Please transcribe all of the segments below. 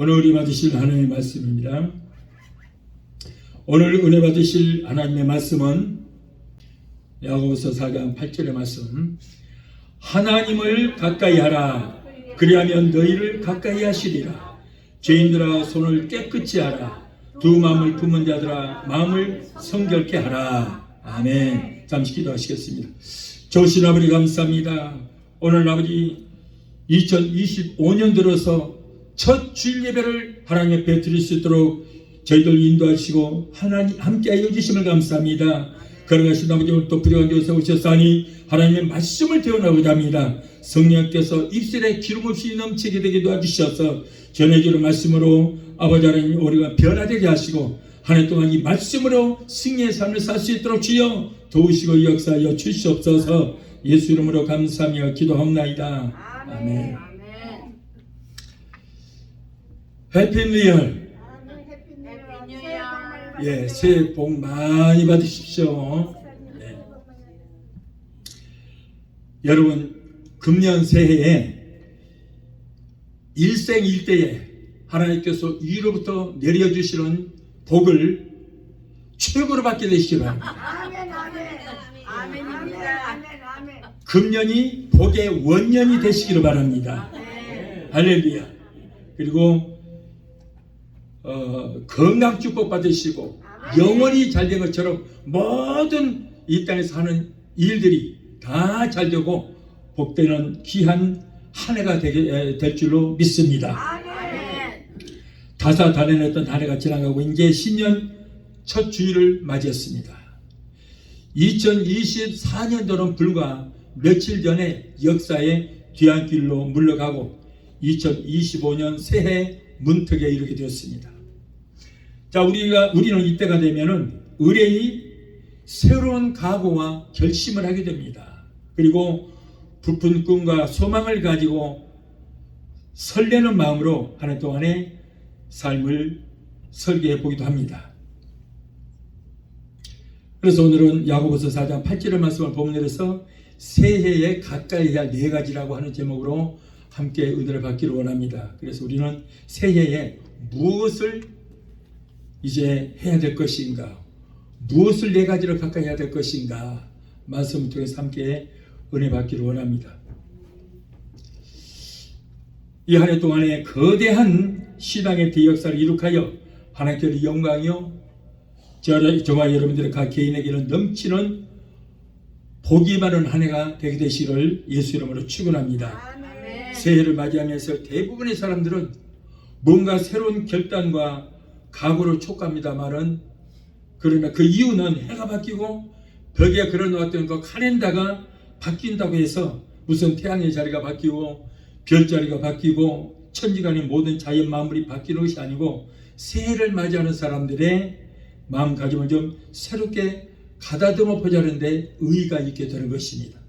오늘 우리 받으실 하나님의 말씀입니다. 오늘 은혜 받으실 하나님의 말씀은 야고보서 4장 8절의 말씀. 하나님을 가까이 하라. 그리하면 너희를 가까이 하시리라. 죄인들아 손을 깨끗이 하라. 두 마음을 품은 자들아 마음을 성결케 하라. 아멘. 잠시 기도하시겠습니다. 좋으신 아버지 감사합니다. 오늘 아버지 2025년 들어서 첫 주일 예배를 하나님 앞에 드릴 수 있도록 저희들 인도하시고 하나님 함께하여 주심을 감사합니다. 걸어가신 아버지 오늘 또 부족한 교회에 오셨사니 하나님의 말씀을 태어나고자 합니다. 성령께서 입술에 기름 없이 넘치게 되게 도와주셔서 전해주는 말씀으로 아버지 하나님 우리가 변화되게 하시고 한 해 동안 이 말씀으로 승리의 삶을 살 수 있도록 주여 도우시고 역사하여 주시옵소서. 예수 이름으로 감사하며 기도합나이다. 아멘. 해피 뉴 이어. 예, 새해 복 많이 받으십시오. 네. 여러분, 금년 새해에 일생일대에 하나님께서 위로부터 내려주시는 복을 최고로 받게 되시기 바랍니다. 금년이 복의 원년이 되시기를 바랍니다. 할렐루야. 그리고 건강 축복 받으시고 영원히 잘 된 것처럼 모든 이 땅에서 하는 일들이 다 잘 되고 복되는 귀한 한 해가 될 줄로 믿습니다. 다사다난했던 한 해가 지나가고 이제 신년 첫 주일을 맞이했습니다. 2024년도는 불과 며칠 전에 역사의 뒤안길로 물러가고 2025년 새해 문턱에 이르게 되었습니다. 자, 우리는 이때가 되면은 의뢰이 새로운 각오와 결심을 하게 됩니다. 그리고 부푼 꿈과 소망을 가지고 설레는 마음으로 한 해 동안의 삶을 설계해 보기도 합니다. 그래서 오늘은 야고보서 4장 8절의 말씀을 본문에서 새해에 가까이 해야 할 4가지라고 하는 제목으로 함께 은혜를 받기를 원합니다. 그래서 우리는 새해에 무엇을 이제 해야 될 것인가, 무엇을 4가지를 가까이 해야 될 것인가 말씀을 통해서 함께 은혜 받기를 원합니다. 이 한 해 동안에 거대한 신앙의 대역사를 이룩하여 하나님께로 영광이요 저와 여러분들의 각 개인에게는 넘치는 복이 많은 한 해가 되게 되시기를 예수 이름으로 축원합니다. 새해를 맞이하면서 대부분의 사람들은 뭔가 새로운 결단과 각오를 촉구합니다만은 그러나 그 이유는 해가 바뀌고 벽에 걸어놓았던 그 카렌다가 바뀐다고 해서 무슨 태양의 자리가 바뀌고 별자리가 바뀌고 천지간의 모든 자연 만물이 바뀌는 것이 아니고 새해를 맞이하는 사람들의 마음가짐을 좀 새롭게 가다듬어 보자는데 의의가 있게 되는 것입니다.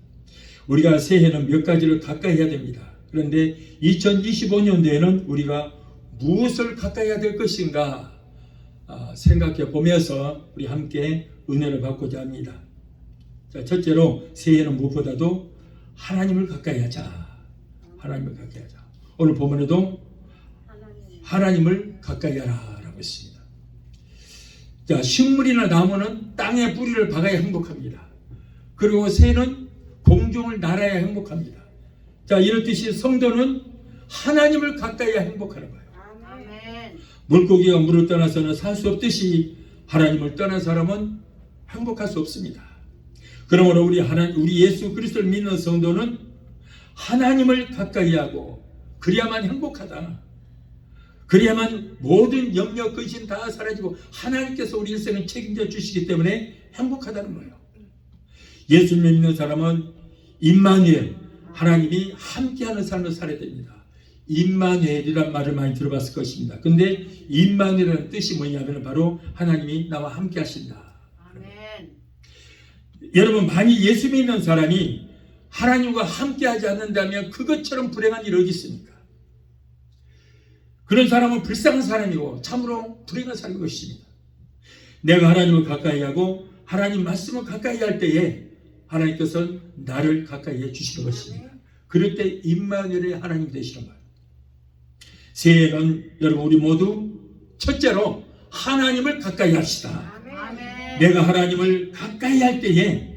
우리가 새해는 몇 가지를 가까이 해야 됩니다. 그런데 2025년도에는 우리가 무엇을 가까이 해야 될 것인가 생각해 보면서 우리 함께 은혜를 받고자 합니다. 자, 첫째로 새해는 무엇보다도 하나님을 가까이 하자. 하나님을 가까이 하자. 오늘 본문에도 하나님을 가까이 하라 라고 했습니다. 자, 식물이나 나무는 땅에 뿌리를 박아야 행복합니다. 그리고 새는 공중을 날아야 행복합니다. 자, 이렇듯이 성도는 하나님을 가까이 해야 행복하는 거예요. 아멘. 물고기가 물을 떠나서는 살 수 없듯이 하나님을 떠난 사람은 행복할 수 없습니다. 그러므로 우리 예수 그리스도를 믿는 성도는 하나님을 가까이 하고 그래야만 행복하다. 그래야만 모든 염려, 근심 다 사라지고 하나님께서 우리 인생을 책임져 주시기 때문에 행복하다는 거예요. 예수를 믿는 사람은 임마누엘, 하나님이 함께하는 삶을 살아야 됩니다. 임마누엘이란 말을 많이 들어봤을 것입니다. 근데 임마누엘이라는 뜻이 뭐냐면 바로 하나님이 나와 함께 하신다. 아멘. 여러분, 만약 예수 믿는 사람이 하나님과 함께하지 않는다면 그것처럼 불행한 일이 어디 있습니까? 그런 사람은 불쌍한 사람이고 참으로 불행한 사람인 것입니다. 내가 하나님을 가까이 하고 하나님 말씀을 가까이 할 때에 하나님께서는 나를 가까이 해 주시는 것입니다. 그럴 때 임마누엘의 하나님 되시는 거예요. 새해는 여러분 우리 모두 첫째로 하나님을 가까이 합시다. 아멘. 내가 하나님을 가까이 할 때에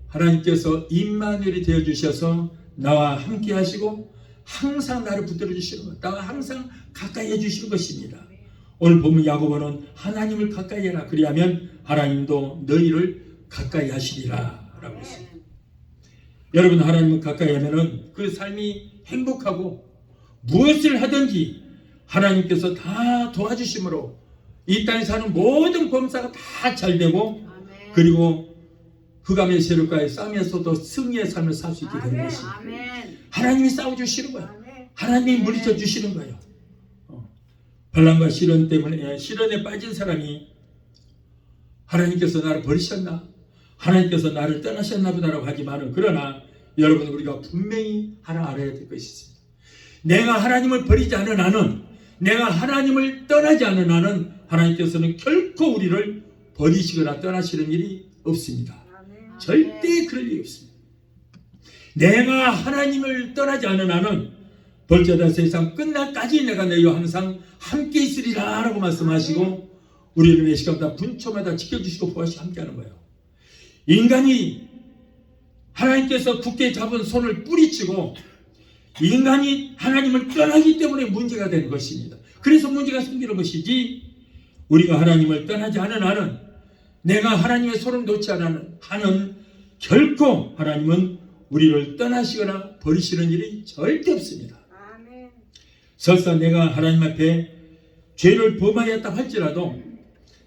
하나님께서 임마누엘이 되어 주셔서 나와 함께 하시고 항상 나를 붙들어 주시는 것, 나와 항상 가까이 해 주시는 것입니다. 오늘 보면 야고보는 하나님을 가까이 해라. 그리하면 하나님도 너희를 가까이 하시리라 라고 했습니다. 여러분 하나님을 가까이 하면은 그 삶이 행복하고 무엇을 하든지 하나님께서 다 도와주심으로 이 땅에 사는 모든 범사가 다 잘되고 아멘. 그리고 흑암의 세력과의 싸움에서도 승리의 삶을 살 수 있게 되는 것입니다. 아멘. 하나님이 싸워주시는 거예요. 아멘. 하나님이 물리쳐 주시는 거예요. 반란과 시련 때문에 시련에 빠진 사람이 하나님께서 나를 버리셨나? 하나님께서 나를 떠나셨나 보다라고 하지만은 그러나 여러분 우리가 분명히 하나 알아야 될 것이 있습니다. 내가 하나님을 버리지 않은 한은, 내가 하나님을 떠나지 않은 한은 하나님께서는 결코 우리를 버리시거나 떠나시는 일이 없습니다. 아멘. 절대 그럴 일이 없습니다. 내가 하나님을 떠나지 않은 한은 벌저다 세상 끝날까지 내가 너희와 항상 함께 있으리라 라고 말씀하시고 우리를 매 시간마다 분초마다 지켜주시고 보호하시고 함께하는 거예요. 인간이 하나님께서 굳게 잡은 손을 뿌리치고 인간이 하나님을 떠나기 때문에 문제가 되는 것입니다. 그래서 문제가 생기는 것이지 우리가 하나님을 떠나지 않은 한은, 내가 하나님의 손을 놓지 않은 한은 결코 하나님은 우리를 떠나시거나 버리시는 일이 절대 없습니다. 아멘. 설사 내가 하나님 앞에 죄를 범하였다 할지라도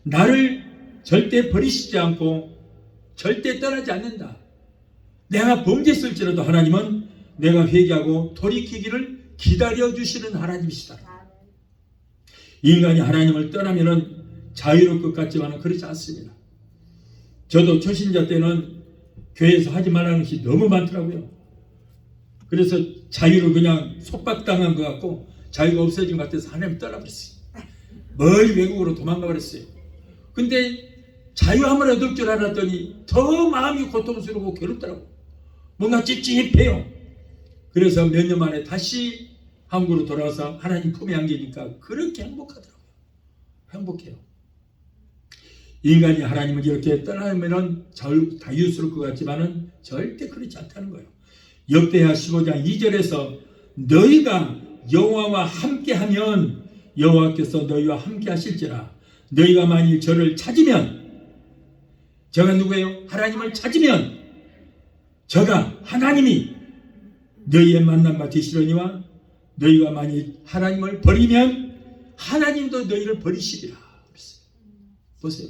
나를 절대 버리시지 않고 절대 떠나지 않는다. 내가 범죄했을지라도 하나님은 내가 회개하고 돌이키기를 기다려주시는 하나님이시다. 인간이 하나님을 떠나면 자유로울 것 같지만 그렇지 않습니다. 저도 초신자 때는 교회에서 하지 말라는 것이 너무 많더라고요. 그래서 자유를 그냥 속박당한 것 같고 자유가 없어진 것 같아서 하나님 떠나버렸어요. 멀리 외국으로 도망가 버렸어요. 근데 자유함을 얻을 줄 알았더니 더 마음이 고통스럽고 괴롭더라고요. 뭔가 찝찝해요. 그래서 몇 년 만에 다시 한국으로 돌아와서 하나님 품에 안기니까 그렇게 행복하더라고요. 행복해요. 인간이 하나님을 이렇게 떠나면 자유스러울 것 같지만은 절대 그렇지 않다는 거예요. 역대하 15장 2절에서 너희가 여호와와 함께하면 여호와께서 너희와 함께하실지라. 너희가 만일 저를 찾으면, 저가 누구예요? 하나님을 찾으면 저가 하나님이 너희의 만남과 되시려니와 너희가 만일 하나님을 버리면 하나님도 너희를 버리시리라. 보세요.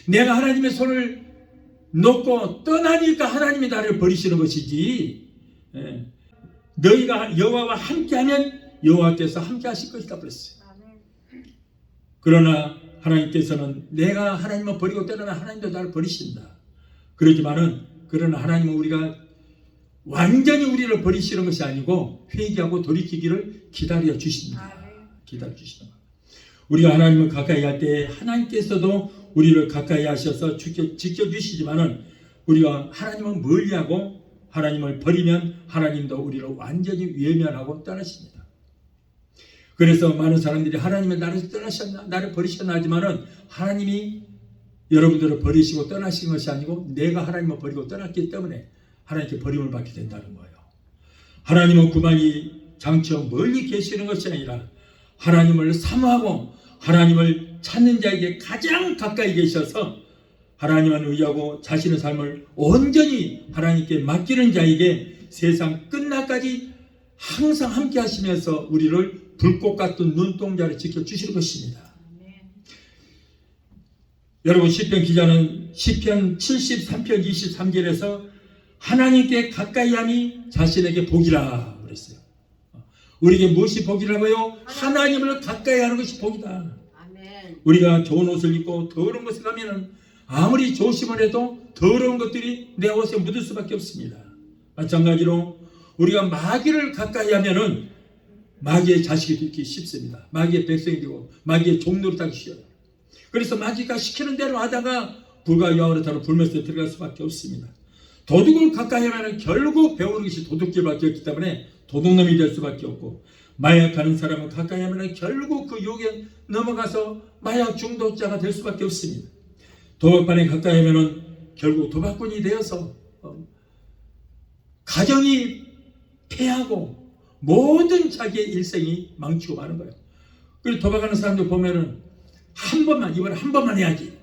내가 하나님의 손을 놓고 떠나니까 하나님이 나를 버리시는 것이지, 너희가 여호와와 함께하면 여호와께서 함께하실 것이다 그랬어요. 그러나 하나님께서는 내가 하나님을 버리고 떠나면 하나님도 나를 버리신다. 그러나 하나님은 우리가 완전히 우리를 버리시는 것이 아니고 회개하고 돌이키기를 기다려 주십니다. 기다려 주시는 거예요. 우리가 하나님을 가까이 할 때 하나님께서도 우리를 가까이 하셔서 지켜주시지만은 우리가 하나님을 멀리하고 하나님을 버리면 하나님도 우리를 완전히 외면하고 떠나십니다. 그래서 많은 사람들이 하나님은 나를 떠나셨나, 나를 버리셨나 하지만은 하나님이 여러분들을 버리시고 떠나신 것이 아니고 내가 하나님을 버리고 떠났기 때문에 하나님께 버림을 받게 된다는 거예요. 하나님은 그만이 장차 멀리 계시는 것이 아니라 하나님을 사모하고 하나님을 찾는 자에게 가장 가까이 계셔서 하나님만 의지하고 자신의 삶을 온전히 하나님께 맡기는 자에게 세상 끝날까지 항상 함께 하시면서 우리를 불꽃 같은 눈동자를 지켜주실 것입니다. 여러분 시편 기자는 시편 73편 23절에서 하나님께 가까이함이 자신에게 복이라 그랬어요. 우리에게 무엇이 복이라고요? 하나님을 가까이 하는 것이 복이다. 아멘. 우리가 좋은 옷을 입고 더러운 곳에 가면은 아무리 조심을 해도 더러운 것들이 내 옷에 묻을 수밖에 없습니다. 마찬가지로 우리가 마귀를 가까이 하면은 마귀의 자식이 되기 쉽습니다. 마귀의 백성이 되고 마귀의 종로로 하기 쉬워요. 그래서 마귀가 시키는 대로 하다가 불과 야오르타로 불면서 들어갈 수밖에 없습니다. 도둑을 가까이 하면 결국 배우는 것이 도둑질밖에 없기 때문에 도둑놈이 될 수밖에 없고, 마약하는 사람을 가까이 하면 결국 그 유혹에 넘어가서 마약 중독자가 될 수밖에 없습니다. 도박판에 가까이 하면 결국 도박꾼이 되어서 가정이 패하고 모든 자기의 일생이 망치고 마는 거예요. 그리고 도박하는 사람들 보면은 한 번만, 이번에 한 번만 해야지.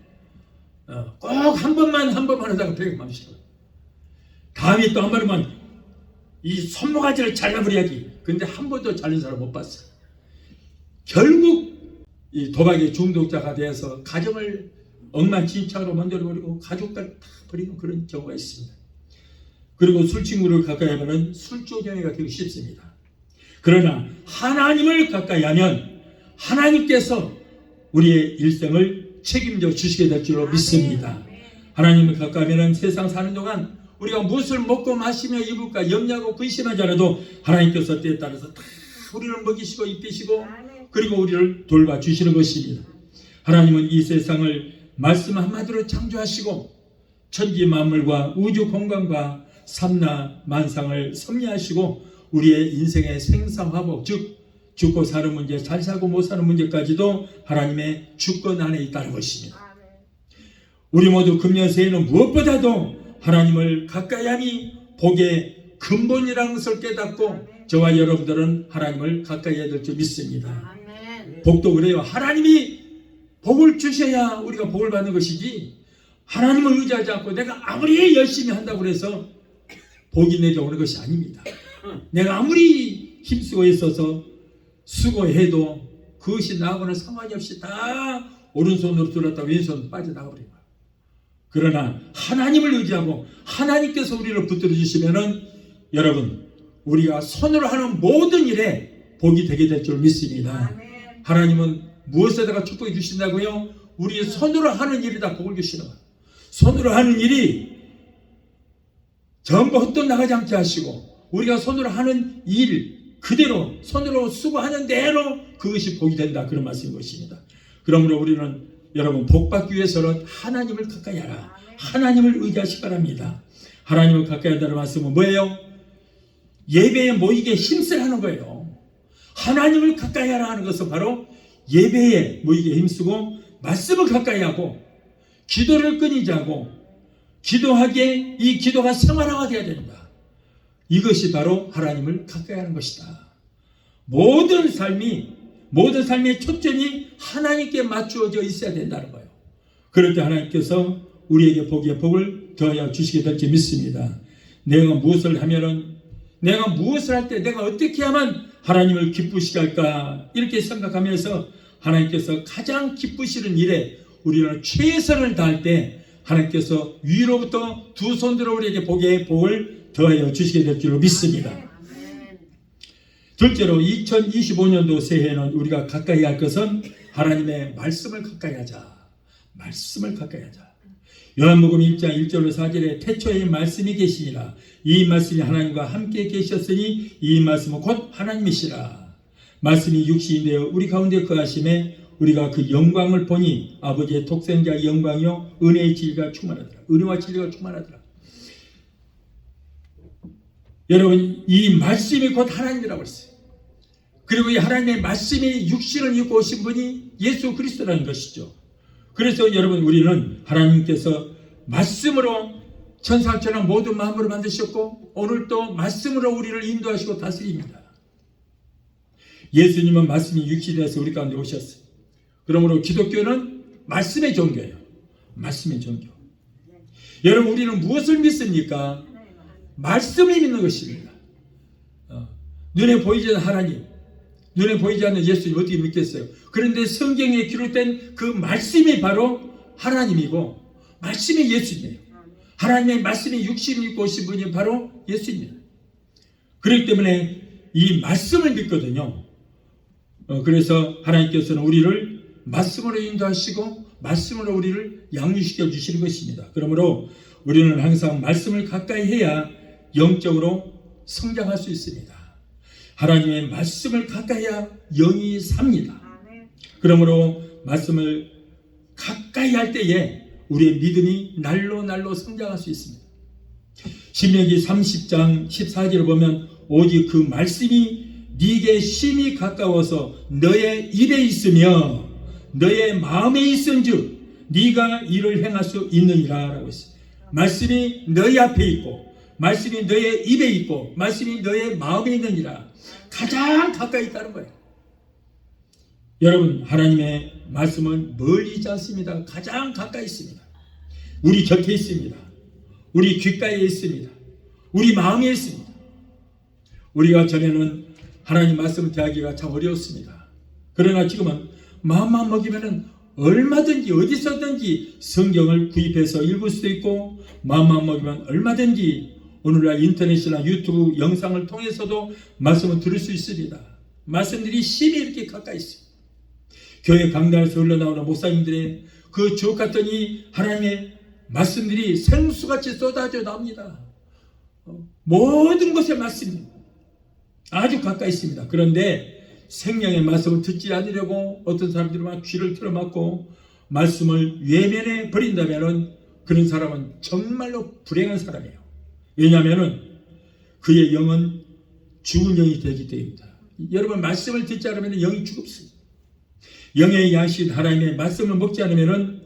꼭 한 번만 하다가 배가 맘치고. 다음에 또 한 번만 이 손모가지를 잘라버려야지. 근데 한 번도 잘린 사람 못 봤어요. 결국 이 도박의 중독자가 되어서 가정을 엉망진창으로 만들어버리고 가족들 다 버리는 그런 경우가 있습니다. 그리고 술친구를 가까이 하면 술조경이가 되기 쉽습니다. 그러나 하나님을 가까이 하면 하나님께서 우리의 일생을 책임져 주시게 될 줄로 믿습니다. 하나님을 가까이 하면 세상 사는 동안 우리가 무엇을 먹고 마시며 입을까 염려하고 근심하지 않아도 하나님께서 때에 따라서 다 우리를 먹이시고 입히시고 그리고 우리를 돌봐주시는 것입니다. 하나님은 이 세상을 말씀 한마디로 창조하시고 천지 만물과 우주 공간과 삼라 만상을 섭리하시고 우리의 인생의 생사화복, 즉 죽고 사는 문제, 잘 살고 못 사는 문제까지도 하나님의 주권 안에 있다는 것입니다. 우리 모두 금년 새해는 무엇보다도 하나님을 가까이 하니 복의 근본이라는 것을 깨닫고 저와 여러분들은 하나님을 가까이 해야 될 줄 믿습니다. 복도 그래요. 하나님이 복을 주셔야 우리가 복을 받는 것이지 하나님을 의지하지 않고 내가 아무리 열심히 한다고 해서 복이 내게 오는 것이 아닙니다. 내가 아무리 힘쓰고 있어서 수고해도 그것이 나하고는 상관이 없이 다 오른손으로 들었다 왼손으로 빠져나가버린 거예요. 그러나 하나님을 의지하고 하나님께서 우리를 붙들어 주시면은 여러분 우리가 손으로 하는 모든 일에 복이 되게 될 줄 믿습니다. 하나님은 무엇에다가 축복해 주신다고요? 우리 손으로 하는 일이다 복을 주시는 거예요. 손으로 하는 일이 전부 헛돈 나가지 않게 하시고 우리가 손으로 하는 일 그대로 손으로 수고하는 대로 그것이 복이 된다 그런 말씀인 것입니다. 그러므로 우리는 여러분 복받기 위해서는 하나님을 가까이 하라. 하나님을 의지하시기 바랍니다. 하나님을 가까이 한다는 말씀은 뭐예요? 예배에 모이게 힘쓰라는 거예요. 하나님을 가까이 하라 하는 것은 바로 예배에 모이게 힘쓰고 말씀을 가까이 하고 기도를 끊이지 않고 기도하기에 이 기도가 생활화가 되어야 됩니다. 이것이 바로 하나님을 가까이 하는 것이다. 모든 삶의 초점이 하나님께 맞추어져 있어야 된다는 거예요. 그럴 때 하나님께서 우리에게 복을 더하여 주시게 될지 믿습니다. 내가 무엇을 하면은 내가 무엇을 할 때 내가 어떻게 하면 하나님을 기쁘시게 할까 이렇게 생각하면서 하나님께서 가장 기쁘시는 일에 우리는 최선을 다할 때 하나님께서 위로부터 두 손들어 우리에게 복을 더하여 주시게 될 줄로 믿습니다. 둘째로 2025년도 새해에는 우리가 가까이 할 것은 하나님의 말씀을 가까이 하자. 말씀을 가까이 하자. 요한복음 1장 1절로 4절에 태초에 말씀이 계시니라. 이 말씀이 하나님과 함께 계셨으니 이 말씀은 곧 하나님이시라. 말씀이 육신이 되어 우리 가운데 거하심에 우리가 그 영광을 보니 아버지의 독생자의 영광이요 은혜의 진리가 충만하더라. 은혜와 진리가 충만하더라. 여러분 이 말씀이 곧 하나님이라고 했어요. 그리고 이 하나님의 말씀이 육신을 입고 오신 분이 예수 그리스도라는 것이죠. 그래서 여러분 우리는 하나님께서 말씀으로 천사처럼 모든 마음으로 만드셨고 오늘도 말씀으로 우리를 인도하시고 다스립니다. 예수님은 말씀이 육신이 돼서 우리 가운데 오셨어요. 그러므로 기독교는 말씀의 종교예요. 말씀의 종교. 여러분 우리는 무엇을 믿습니까? 말씀을 믿는 것입니다. 눈에 보이지 않는 하나님, 눈에 보이지 않는 예수님 어떻게 믿겠어요? 그런데 성경에 기록된 그 말씀이 바로 하나님이고 말씀이 예수님이에요. 하나님의 말씀이 육신을 입고 오신 분이 바로 예수님이에요. 그렇기 때문에 이 말씀을 믿거든요. 그래서 하나님께서는 우리를 말씀으로 인도하시고 말씀으로 우리를 양육시켜 주시는 것입니다. 그러므로 우리는 항상 말씀을 가까이 해야 영적으로 성장할 수 있습니다. 하나님의 말씀을 가까이 해야 영이 삽니다. 그러므로 말씀을 가까이 할 때에 우리의 믿음이 날로 성장할 수 있습니다. 신명기 30장 14절을 보면 오직 그 말씀이 네게 심히 가까워서 너의 입에 있으며 너의 마음에 있은즉 네가 이를 행할 수 있느니라 라고 했어요. 말씀이 너희 앞에 있고 말씀이 너의 입에 있고 말씀이 너의 마음에 있느니라. 가장 가까이 있다는 거예요. 여러분, 하나님의 말씀은 멀리 있지 않습니다. 가장 가까이 있습니다. 우리 곁에 있습니다. 우리 귓가에 있습니다. 우리 마음에 있습니다. 우리가 전에는 하나님 말씀을 대하기가 참 어려웠습니다. 그러나 지금은 마음만 먹이면 얼마든지 어디서든지 성경을 구입해서 읽을 수도 있고, 마음만 먹이면 얼마든지 오늘날 인터넷이나 유튜브 영상을 통해서도 말씀을 들을 수 있습니다. 말씀들이 심히 이렇게 가까이 있습니다. 교회 강단에서 흘러나오는 목사님들의 그 주옥 같은 이 하나님의 말씀들이 생수같이 쏟아져 나옵니다. 모든 것의 말씀이 아주 가까이 있습니다. 그런데 생명의 말씀을 듣지 않으려고 어떤 사람들이 막 귀를 틀어막고 말씀을 외면해 버린다면 그런 사람은 정말로 불행한 사람이에요. 왜냐하면 그의 영은 죽은 영이 되기 때문입니다. 여러분, 말씀을 듣지 않으면 영이 죽습니다. 영의 양식 하나님의 말씀을 먹지 않으면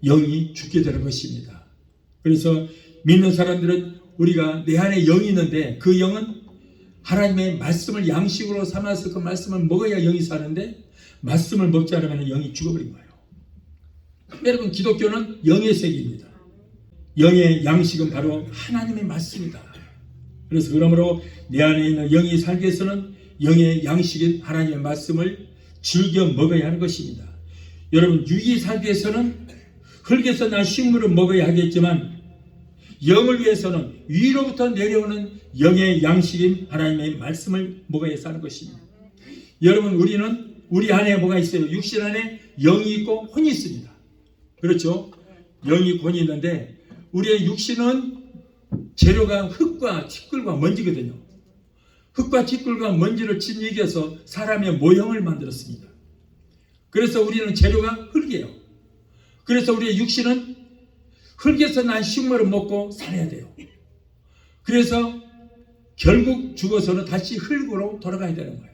영이 죽게 되는 것입니다. 그래서 믿는 사람들은 우리가 내 안에 영이 있는데 그 영은 하나님의 말씀을 양식으로 삼아서 그 말씀을 먹어야 영이 사는데 말씀을 먹지 않으면 영이 죽어버린 거예요. 여러분, 기독교는 영의 세계입니다. 영의 양식은 바로 하나님의 말씀이다. 그래서 그러므로 내 안에 있는 영이 살기 위해서는 영의 양식인 하나님의 말씀을 즐겨 먹어야 하는 것입니다. 여러분, 육이 살기 위해서는 흙에서 난 식물을 먹어야 하겠지만 영을 위해서는 위로부터 내려오는 영의 양식인 하나님의 말씀을 먹어야 사는 것입니다. 여러분, 우리는 우리 안에 뭐가 있어요? 육신 안에 영이 있고 혼이 있습니다. 그렇죠? 영이 있고 혼이 있는데 우리의 육신은 재료가 흙과 티끌과 먼지거든요. 흙과 티끌과 먼지를 짓이겨서 사람의 모형을 만들었습니다. 그래서 우리는 재료가 흙이에요. 그래서 우리의 육신은 흙에서 난 식물을 먹고 살아야 돼요. 그래서 결국 죽어서는 다시 흙으로 돌아가야 되는 거예요.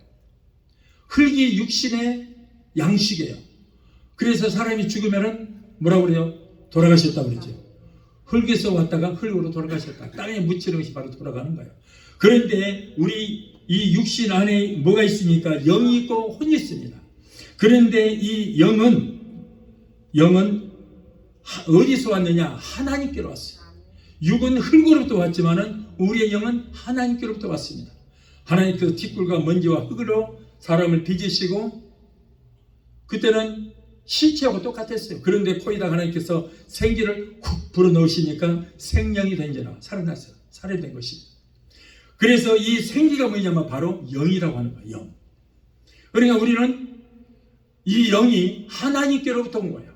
흙이 육신의 양식이에요. 그래서 사람이 죽으면은 뭐라고 그래요? 돌아가셨다고 그러죠. 흙에서 왔다가 흙으로 돌아가셨다. 땅에 묻히는 것이 바로 돌아가는 거예요. 그런데 우리 이 육신 안에 뭐가 있습니까? 영이 있고 혼이 있습니다. 그런데 이 영은 어디서 왔느냐? 하나님께로 왔어요. 육은 흙으로부터 왔지만은 우리의 영은 하나님께로부터 왔습니다. 하나님께서 티끌과 먼지와 흙으로 사람을 빚으시고 그때는 시체하고 똑같았어요. 그런데 코에다 하나님께서 생기를 쿡 불어넣으시니까 생명이 된지라 살아났어요. 살아된 것입니다. 그래서 이 생기가 뭐냐면 바로 영이라고 하는 거예요. 영. 그러니까 우리는 이 영이 하나님께로부터 온 거예요.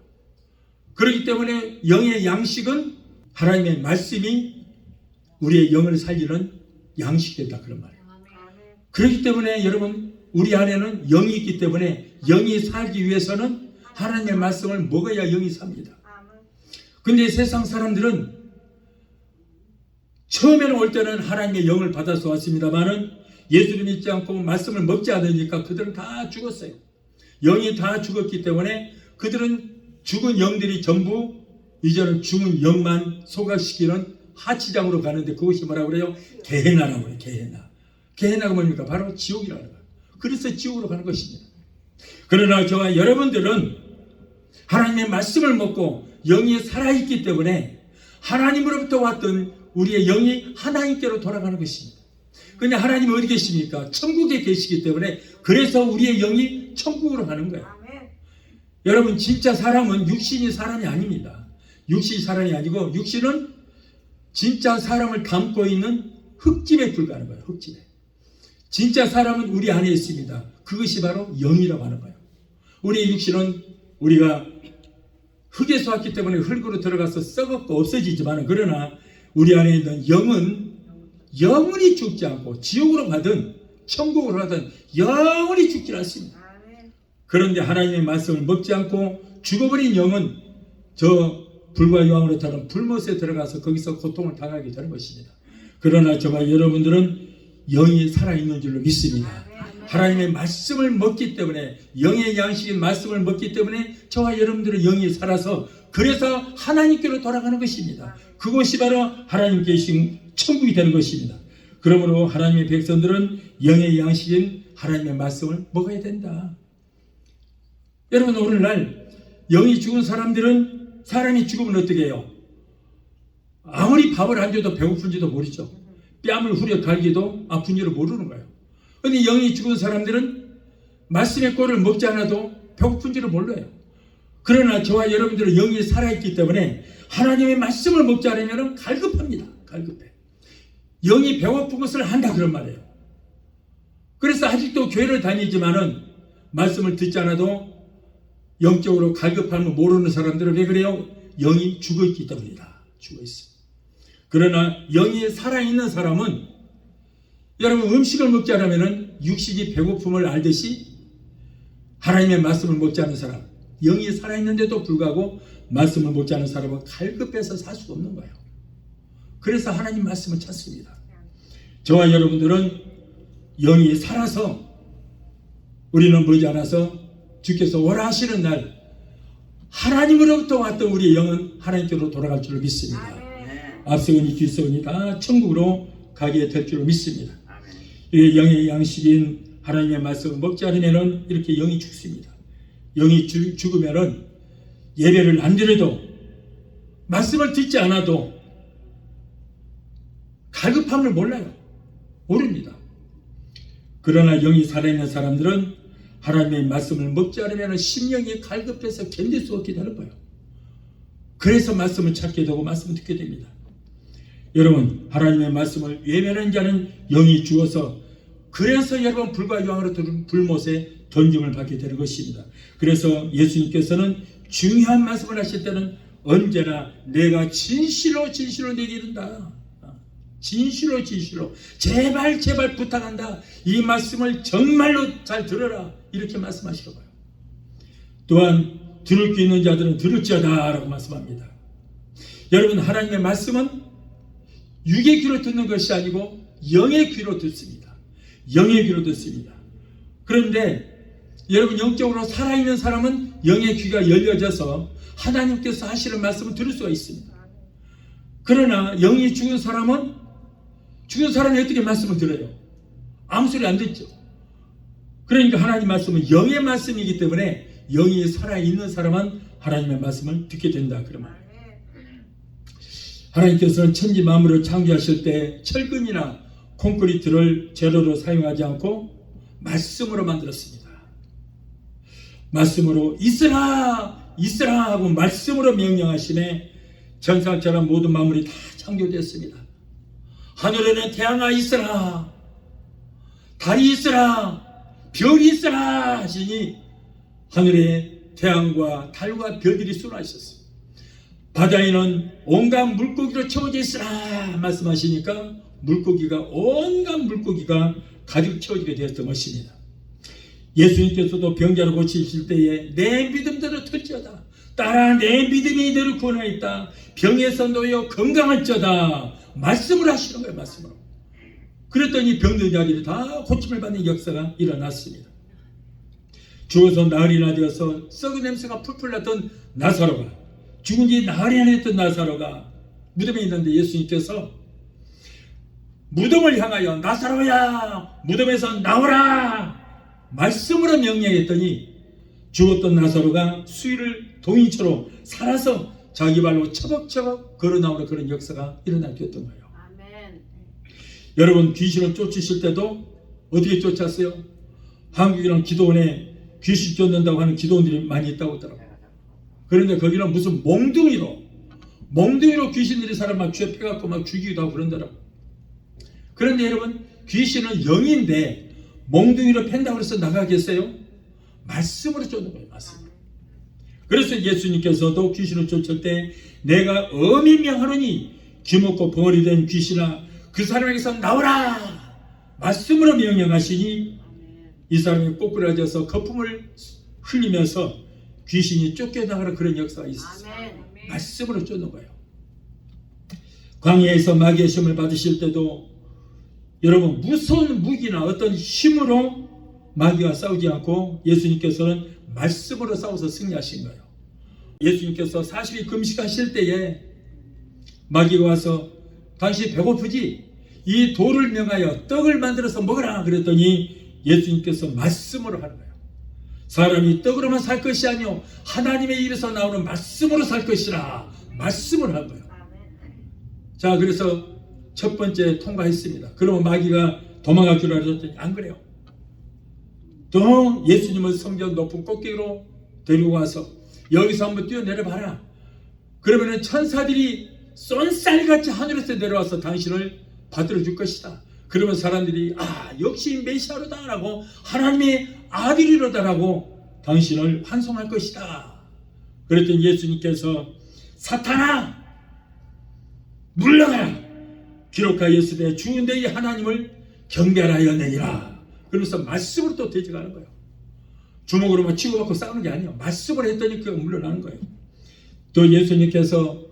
그렇기 때문에 영의 양식은 하나님의 말씀이 우리의 영을 살리는 양식이다, 그런 말이에요. 그렇기 때문에 여러분, 우리 안에는 영이 있기 때문에 영이 살기 위해서는 하나님의 말씀을 먹어야 영이 삽니다. 근데 세상 사람들은 처음에는 올 때는 하나님의 영을 받아서 왔습니다만은 예수를 믿지 않고 말씀을 먹지 않으니까 그들은 다 죽었어요. 영이 다 죽었기 때문에 그들은 죽은 영들이 전부 이제는 죽은 영만 소각시키는 하치장으로 가는데 그것이 뭐라고 그래요? 게헤나라고 그래요. 게헤나. 게헤나가 뭡니까? 바로 지옥이라는 거예요. 그래서 지옥으로 가는 것입니다. 그러나 저와 여러분들은 하나님의 말씀을 먹고 영이 살아있기 때문에 하나님으로부터 왔던 우리의 영이 하나님께로 돌아가는 것입니다. 근데 하나님은 어디 계십니까? 천국에 계시기 때문에 그래서 우리의 영이 천국으로 가는 거예요. 여러분, 진짜 사람은 육신이 사람이 아닙니다. 육신이 사람이 아니고 육신은 진짜 사람을 담고 있는 흙집에 불과한 거예요. 흙집에. 진짜 사람은 우리 안에 있습니다. 그것이 바로 영이라고 하는 거예요. 우리의 육신은 우리가 흙에서 왔기 때문에 흙으로 들어가서 썩었고 없어지지만 그러나 우리 안에 있는 영은 영원히 죽지 않고 지옥으로 가든 천국으로 가든 영원히 죽지 않습니다. 그런데 하나님의 말씀을 먹지 않고 죽어버린 영은 저 불과 유황으로 타는 불못에 들어가서 거기서 고통을 당하게 되는 것입니다. 그러나 저와 여러분들은 영이 살아있는 줄로 믿습니다. 하나님의 말씀을 먹기 때문에, 영의 양식인 말씀을 먹기 때문에 저와 여러분들의 영이 살아서 그래서 하나님께로 돌아가는 것입니다. 그것이 바로 하나님 계신 천국이 되는 것입니다. 그러므로 하나님의 백성들은 영의 양식인 하나님의 말씀을 먹어야 된다. 여러분, 오늘날 영이 죽은 사람들은, 사람이 죽으면 어떻게 해요? 아무리 밥을 안 줘도 배고픈지도 모르죠. 뺨을 후려 갈기도 아픈지를 모르는 거예요. 그런데 영이 죽은 사람들은 말씀의 꼴을 먹지 않아도 배고픈지를 몰라요. 그러나 저와 여러분들은 영이 살아있기 때문에 하나님의 말씀을 먹지 않으면 갈급합니다. 갈급해. 영이 배고픈 것을 한다 그런 말이에요. 그래서 아직도 교회를 다니지만은 말씀을 듣지 않아도 영적으로 갈급함을 모르는 사람들은 왜 그래요? 영이 죽어있기 때문이다. 죽어있어. 그러나 영이 살아있는 사람은, 여러분, 음식을 먹지 않으면 육신이 배고픔을 알듯이 하나님의 말씀을 먹지 않는 사람, 영이 살아있는데도 불구하고 말씀을 먹지 않는 사람은 갈급해서 살 수가 없는 거예요. 그래서 하나님 말씀을 찾습니다. 저와 여러분들은 영이 살아서 우리는 머지않아서 주께서 오라 하시는 날 하나님으로부터 왔던 우리의 영은 하나님께로 돌아갈 줄을 믿습니다. 앞서거니 뒤서거니 다 천국으로 가게 될 줄을 믿습니다. 영의 양식인 하나님의 말씀을 먹지 않으면 이렇게 영이 죽습니다. 영이 죽으면 예배를 안 드려도, 말씀을 듣지 않아도 갈급함을 몰라요. 모릅니다. 그러나 영이 살아있는 사람들은 하나님의 말씀을 먹지 않으면 심령이 갈급해서 견딜 수 없게 되는 거예요. 그래서 말씀을 찾게 되고 말씀을 듣게 됩니다. 여러분, 하나님의 말씀을 외면하는 자는 영이 죽어서, 그래서 여러분 불과 유황으로 들은 불못에 던짐을 받게 되는 것입니다. 그래서 예수님께서는 중요한 말씀을 하실 때는 언제나 내가 진실로 진실로 내게 이른다. 진실로 진실로 제발 제발 부탁한다. 이 말씀을 정말로 잘 들어라. 이렇게 말씀하시는 거예요. 또한 들을 수 있는 자들은 들을지어다 라고 말씀합니다. 여러분, 하나님의 말씀은 육의 귀로 듣는 것이 아니고 영의 귀로 듣습니다. 영의 귀로 듣습니다. 그런데 여러분, 영적으로 살아있는 사람은 영의 귀가 열려져서 하나님께서 하시는 말씀을 들을 수가 있습니다. 그러나 영이 죽은 사람이 어떻게 말씀을 들어요? 아무 소리 안 듣죠. 그러니까 하나님 말씀은 영의 말씀이기 때문에 영이 살아있는 사람은 하나님의 말씀을 듣게 된다. 그러면 하나님께서는 천지 만물을 창조하실 때 철근이나 콘크리트를 재료로 사용하지 않고 말씀으로 만들었습니다. 말씀으로 있으라 있으라 하고 말씀으로 명령하심에 정상처럼 모든 만물이 다 창조되었습니다. 하늘에는 태양아 있으라, 달이 있으라, 별이 있으라 하시니 하늘에 태양과 달과 별들이 쏟아졌어요. 바다에는 온갖 물고기로 채워져 있으라 말씀하시니까 온갖 물고기가 가득 채워지게 되었던 것입니다. 예수님께서도 병자를 고치실 때에 내 믿음대로 될지어다, 따라 내 믿음이 너를 구원하였다, 병에서 놓여 건강할지어다 말씀을 하시는 거예요. 말씀으로. 그랬더니 병든 자들이 다 고침을 받는 역사가 일어났습니다. 죽어서 나흘이나 되어서 썩은 냄새가 풀풀 났던 나사로가, 죽은 지 나흘이나 됐던 나사로가 무덤에 있는데 예수님께서 무덤을 향하여 나사로야 무덤에서 나오라 말씀으로 명령했더니 죽었던 나사로가 수일을 동인처럼 살아서 자기 발로 처벅처벅 걸어 나오는 그런 역사가 일어나게 됐던 거예요. 아멘. 여러분, 귀신을 쫓으실 때도 어떻게 쫓았어요? 한국이랑 기도원에 귀신 쫓는다고 하는 기도원들이 많이 있다고 하더라고요. 그런데 거기는 무슨 몽둥이로 귀신들이 사람 막 죄 빼갖고 막 죽이기도 하고 그런다라고. 그런데 여러분, 귀신은 영인데 몽둥이로 팬다고 해서 나가겠어요? 말씀으로 쫓는 거예요. 말씀. 그래서 예수님께서도 귀신을 쫓을 때 내가 엄히 명하노니 귀먹고 벙어리 된 귀신아 그 사람에게서 나오라 말씀으로 명령하시니 이 사람이 꼬꾸라져서 거품을 흘리면서 귀신이 쫓겨나가는 그런 역사가 있었어요. 말씀으로 쫓는 거예요. 광야에서 마귀의 시험을 받으실 때도 여러분 무서운 무기나 어떤 힘으로 마귀와 싸우지 않고 예수님께서는 말씀으로 싸워서 승리하신 거예요. 예수님께서 40일 금식하실 때에 마귀가 와서 당신 배고프지? 이 돌을 명하여 떡을 만들어서 먹으라 그랬더니 예수님께서 말씀으로 하는 거예요. 사람이 떡으로만 살 것이 아니요 하나님의 입에서 나오는 말씀으로 살 것이라 말씀을 한 거예요. 자, 그래서 첫 번째 통과했습니다. 그러면 마귀가 도망갈 줄 알았더니 안 그래요. 또 예수님을 성전 높은 꼭대기로 데리고 와서 여기서 한번 뛰어내려 봐라. 그러면은 천사들이 쏜살같이 하늘에서 내려와서 당신을 받들어 줄 것이다. 그러면 사람들이 역시 메시아로다 라고 하나님의 아들이로다라고 당신을 환송할 것이다. 그랬더니 예수님께서 사탄아 물러가라. 기록하였으되 주 너희 하나님을 경배하여내니라. 그러면서 말씀으로 또 대적하는 거예요. 주먹으로만 치고받고 싸우는 게 아니에요. 말씀을 했더니 그가 물러나는 거예요. 또 예수님께서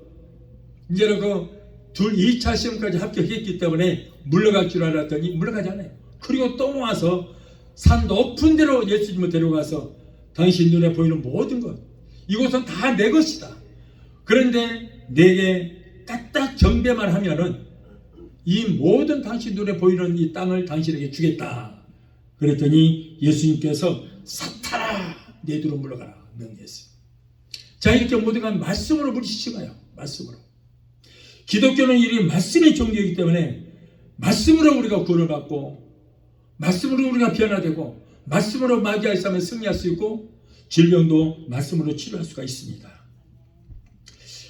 이제는 그 2차 시험까지 합격했기 때문에 물러갈 줄 알았더니 물러가지 않아요. 그리고 또 와서 산 높은 데로 예수님을 데려가서 당신 눈에 보이는 모든 것 이곳은 다 내 것이다. 그런데 내게 까딱 경배만 하면은 이 모든 당신 눈에 보이는 이 땅을 당신에게 주겠다. 그랬더니 예수님께서 사탄아 내 뒤로 물러가라 명령했어요. 자, 이렇게 모두가 말씀으로 물리치신 거예요. 말씀으로. 기독교는 이 말씀의 종교이기 때문에 말씀으로 우리가 구원을 받고 말씀으로 우리가 변화되고 말씀으로 마귀의 싸움에 승리할 수 있고 질병도 말씀으로 치료할 수가 있습니다.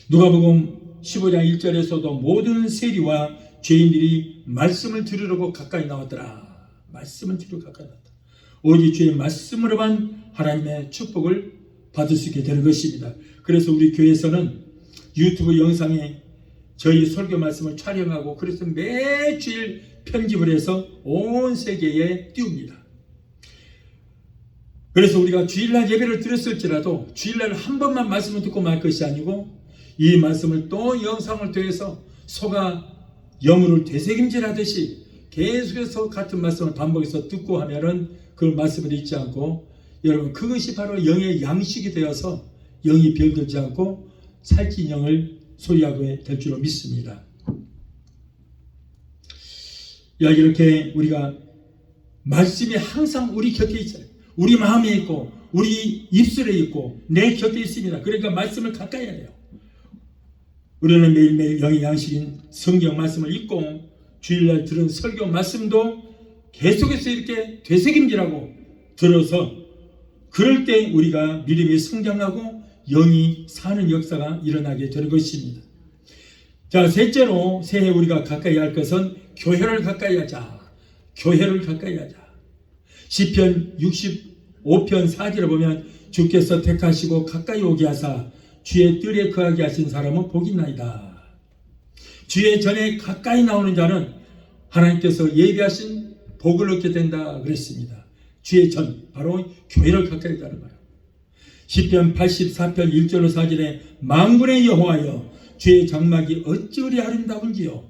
누가복음 15장 1절에서도 모든 세리와 죄인들이 말씀을 들으려고 가까이 나왔더라. 말씀을 들으려고 가까이 나왔다. 오직 주의 말씀으로만 하나님의 축복을 받을 수 있게 되는 것입니다. 그래서 우리 교회에서는 유튜브 영상에 저희 설교 말씀을 촬영하고 그래서 매주일 편집을 해서 온 세계에 띄웁니다. 그래서 우리가 주일날 예배를 드렸을지라도 주일날 한 번만 말씀을 듣고 말 것이 아니고 이 말씀을 또 영상을 통해서 소가 여물을 되새김질하듯이 계속해서 같은 말씀을 반복해서 듣고 하면은 그 말씀을 잊지 않고 여러분 그것이 바로 영의 양식이 되어서 영이 병들지 않고 살찐 영을 소유하게 될 줄로 믿습니다. 이렇게 우리가 말씀이 항상 우리 곁에 있어요. 우리 마음에 있고 우리 입술에 있고 내 곁에 있습니다. 그러니까 말씀을 가까이 해야 돼요. 우리는 매일매일 영의 양식인 성경 말씀을 읽고 주일날 들은 설교 말씀도 계속해서 이렇게 되새김질하고 들어서 그럴 때 우리가 믿음이 성장하고 영이 사는 역사가 일어나게 되는 것입니다. 자, 셋째로 새해 우리가 가까이 할 것은 교회를 가까이 하자. 교회를 가까이 하자. 시편 65편 4절에 보면 주께서 택하시고 가까이 오게 하사 주의 뜰에 거하게 하신 사람은 복이 있나이다. 주의 전에 가까이 나오는 자는 하나님께서 예비하신 복을 얻게 된다 그랬습니다. 주의 전, 바로 교회를 가까이 하는 거예요. 시편 84편 1절로 4절에 만군의 여호와여 주의 장막이 어찌 아름다운지요.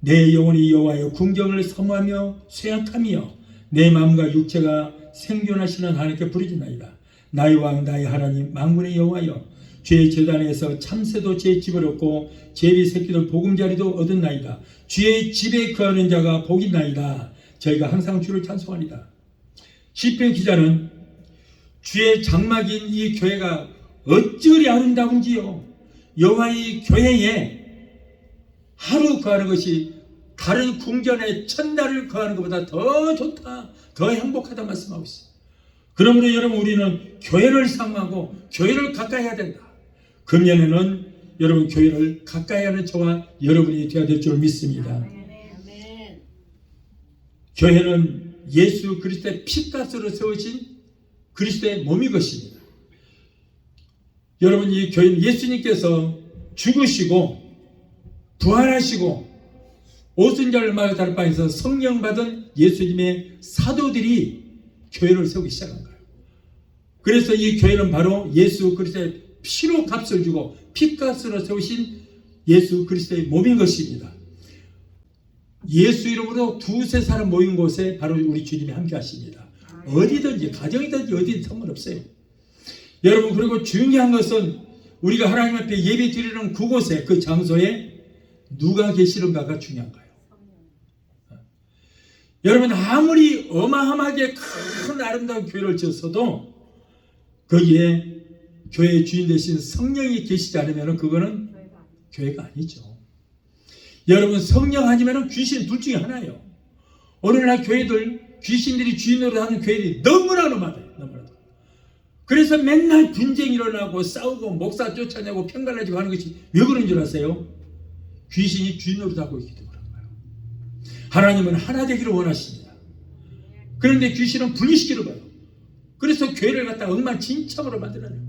내 영혼이 여호와여 궁경을 사모하며 쇠약하며 내 마음과 육체가 생존하시는 하나님께 부르짖나이다. 나의 왕 나의 하나님 만군의 여호와여 주의 제단에서 참새도 제 집을 얻고 제비 새끼들 보금자리도 얻었나이다. 주의 집에 거하는 자가 복이 나이다. 저희가 항상 주를 찬송하리다. 시편 기자는 주의 장막인 이 교회가 어찌 아름다운지요. 여호와의 교회에 하루 거하는 것이 다른 궁전에 첫날을 거하는 것보다 더 좋다, 더 행복하다 말씀하고 있어요. 그러므로 여러분 우리는 교회를 사모하고 교회를 가까이 해야 된다. 금년에는 여러분 교회를 가까이 하는 저와 여러분이 되어야 될 줄 믿습니다. 교회는 예수 그리스도의 피값으로 세우신 그리스도의 몸이 것입니다. 여러분 이 교회는 예수님께서 죽으시고 부활하시고 오순절을 맞아 다른 바에서 성령 받은 예수님의 사도들이 교회를 세우기 시작한 거예요. 그래서 이 교회는 바로 예수 그리스도의 피로 값을 주고 피값으로 세우신 예수 그리스도의 몸인 것입니다. 예수 이름으로 두세 사람 모인 곳에 바로 우리 주님이 함께 하십니다. 어디든지 가정이든지 어디든 상관없어요. 여러분, 그리고 중요한 것은 우리가 하나님 앞에 예배 드리는 그곳에, 그 장소에 누가 계시는가가 중요한 거예요. 여러분, 아무리 어마어마하게 큰 아름다운 교회를 지었어도 거기에 교회의 주인 되신 성령이 계시지 않으면 그거는 교회가 아니죠. 여러분, 성령 아니면 귀신 둘 중에 하나예요. 오늘날 교회들, 귀신들이 주인으로 하는 교회들이 너무나도 많아요. 너무나도. 그래서 맨날 분쟁이 일어나고 싸우고 목사 쫓아내고 편갈라지고 하는 것이 왜 그런 줄 아세요? 귀신이 주인으로 하고 있기 때문에 그런 거예요. 하나님은 하나 되기를 원하십니다. 그런데 귀신은 분리시키는 거예요. 그래서 교회를 갖다 엉망진창으로 만들어요.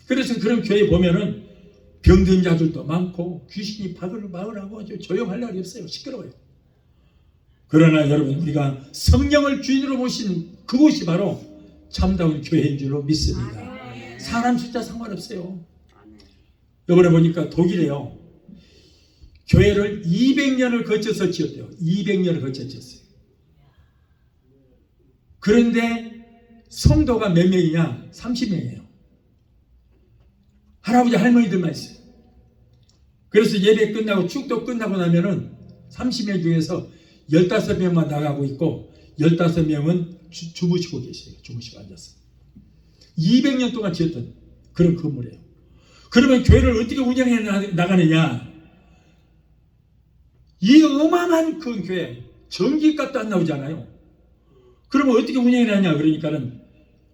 그래서 그런 교회 보면은 병든 자들도 많고 귀신이 바글바글하고 아주 조용할 날이 없어요. 시끄러워요. 그러나 여러분, 우리가 성령을 주인으로 모신 그곳이 바로 참다운 교회인 줄로 믿습니다. 사람 숫자 상관없어요. 이번에 보니까 독일에요, 교회를 200년을 거쳐서 지었대요. 200년을 거쳐 지었어요. 그런데 성도가 몇 명이냐? 30명이에요. 할아버지 할머니들만 있어요. 그래서 예배 끝나고 축도 끝나고 나면은 30명 중에서 15명만 나가고 있고 15명은 주무시고 계세요. 주무시고 앉아서. 200년 동안 지었던 그런 건물이에요. 그러면 교회를 어떻게 운영해 나가느냐? 이 어마어마한 큰 교회, 전기값도 안 나오잖아요. 그러면 어떻게 운영해 나냐? 그러니까는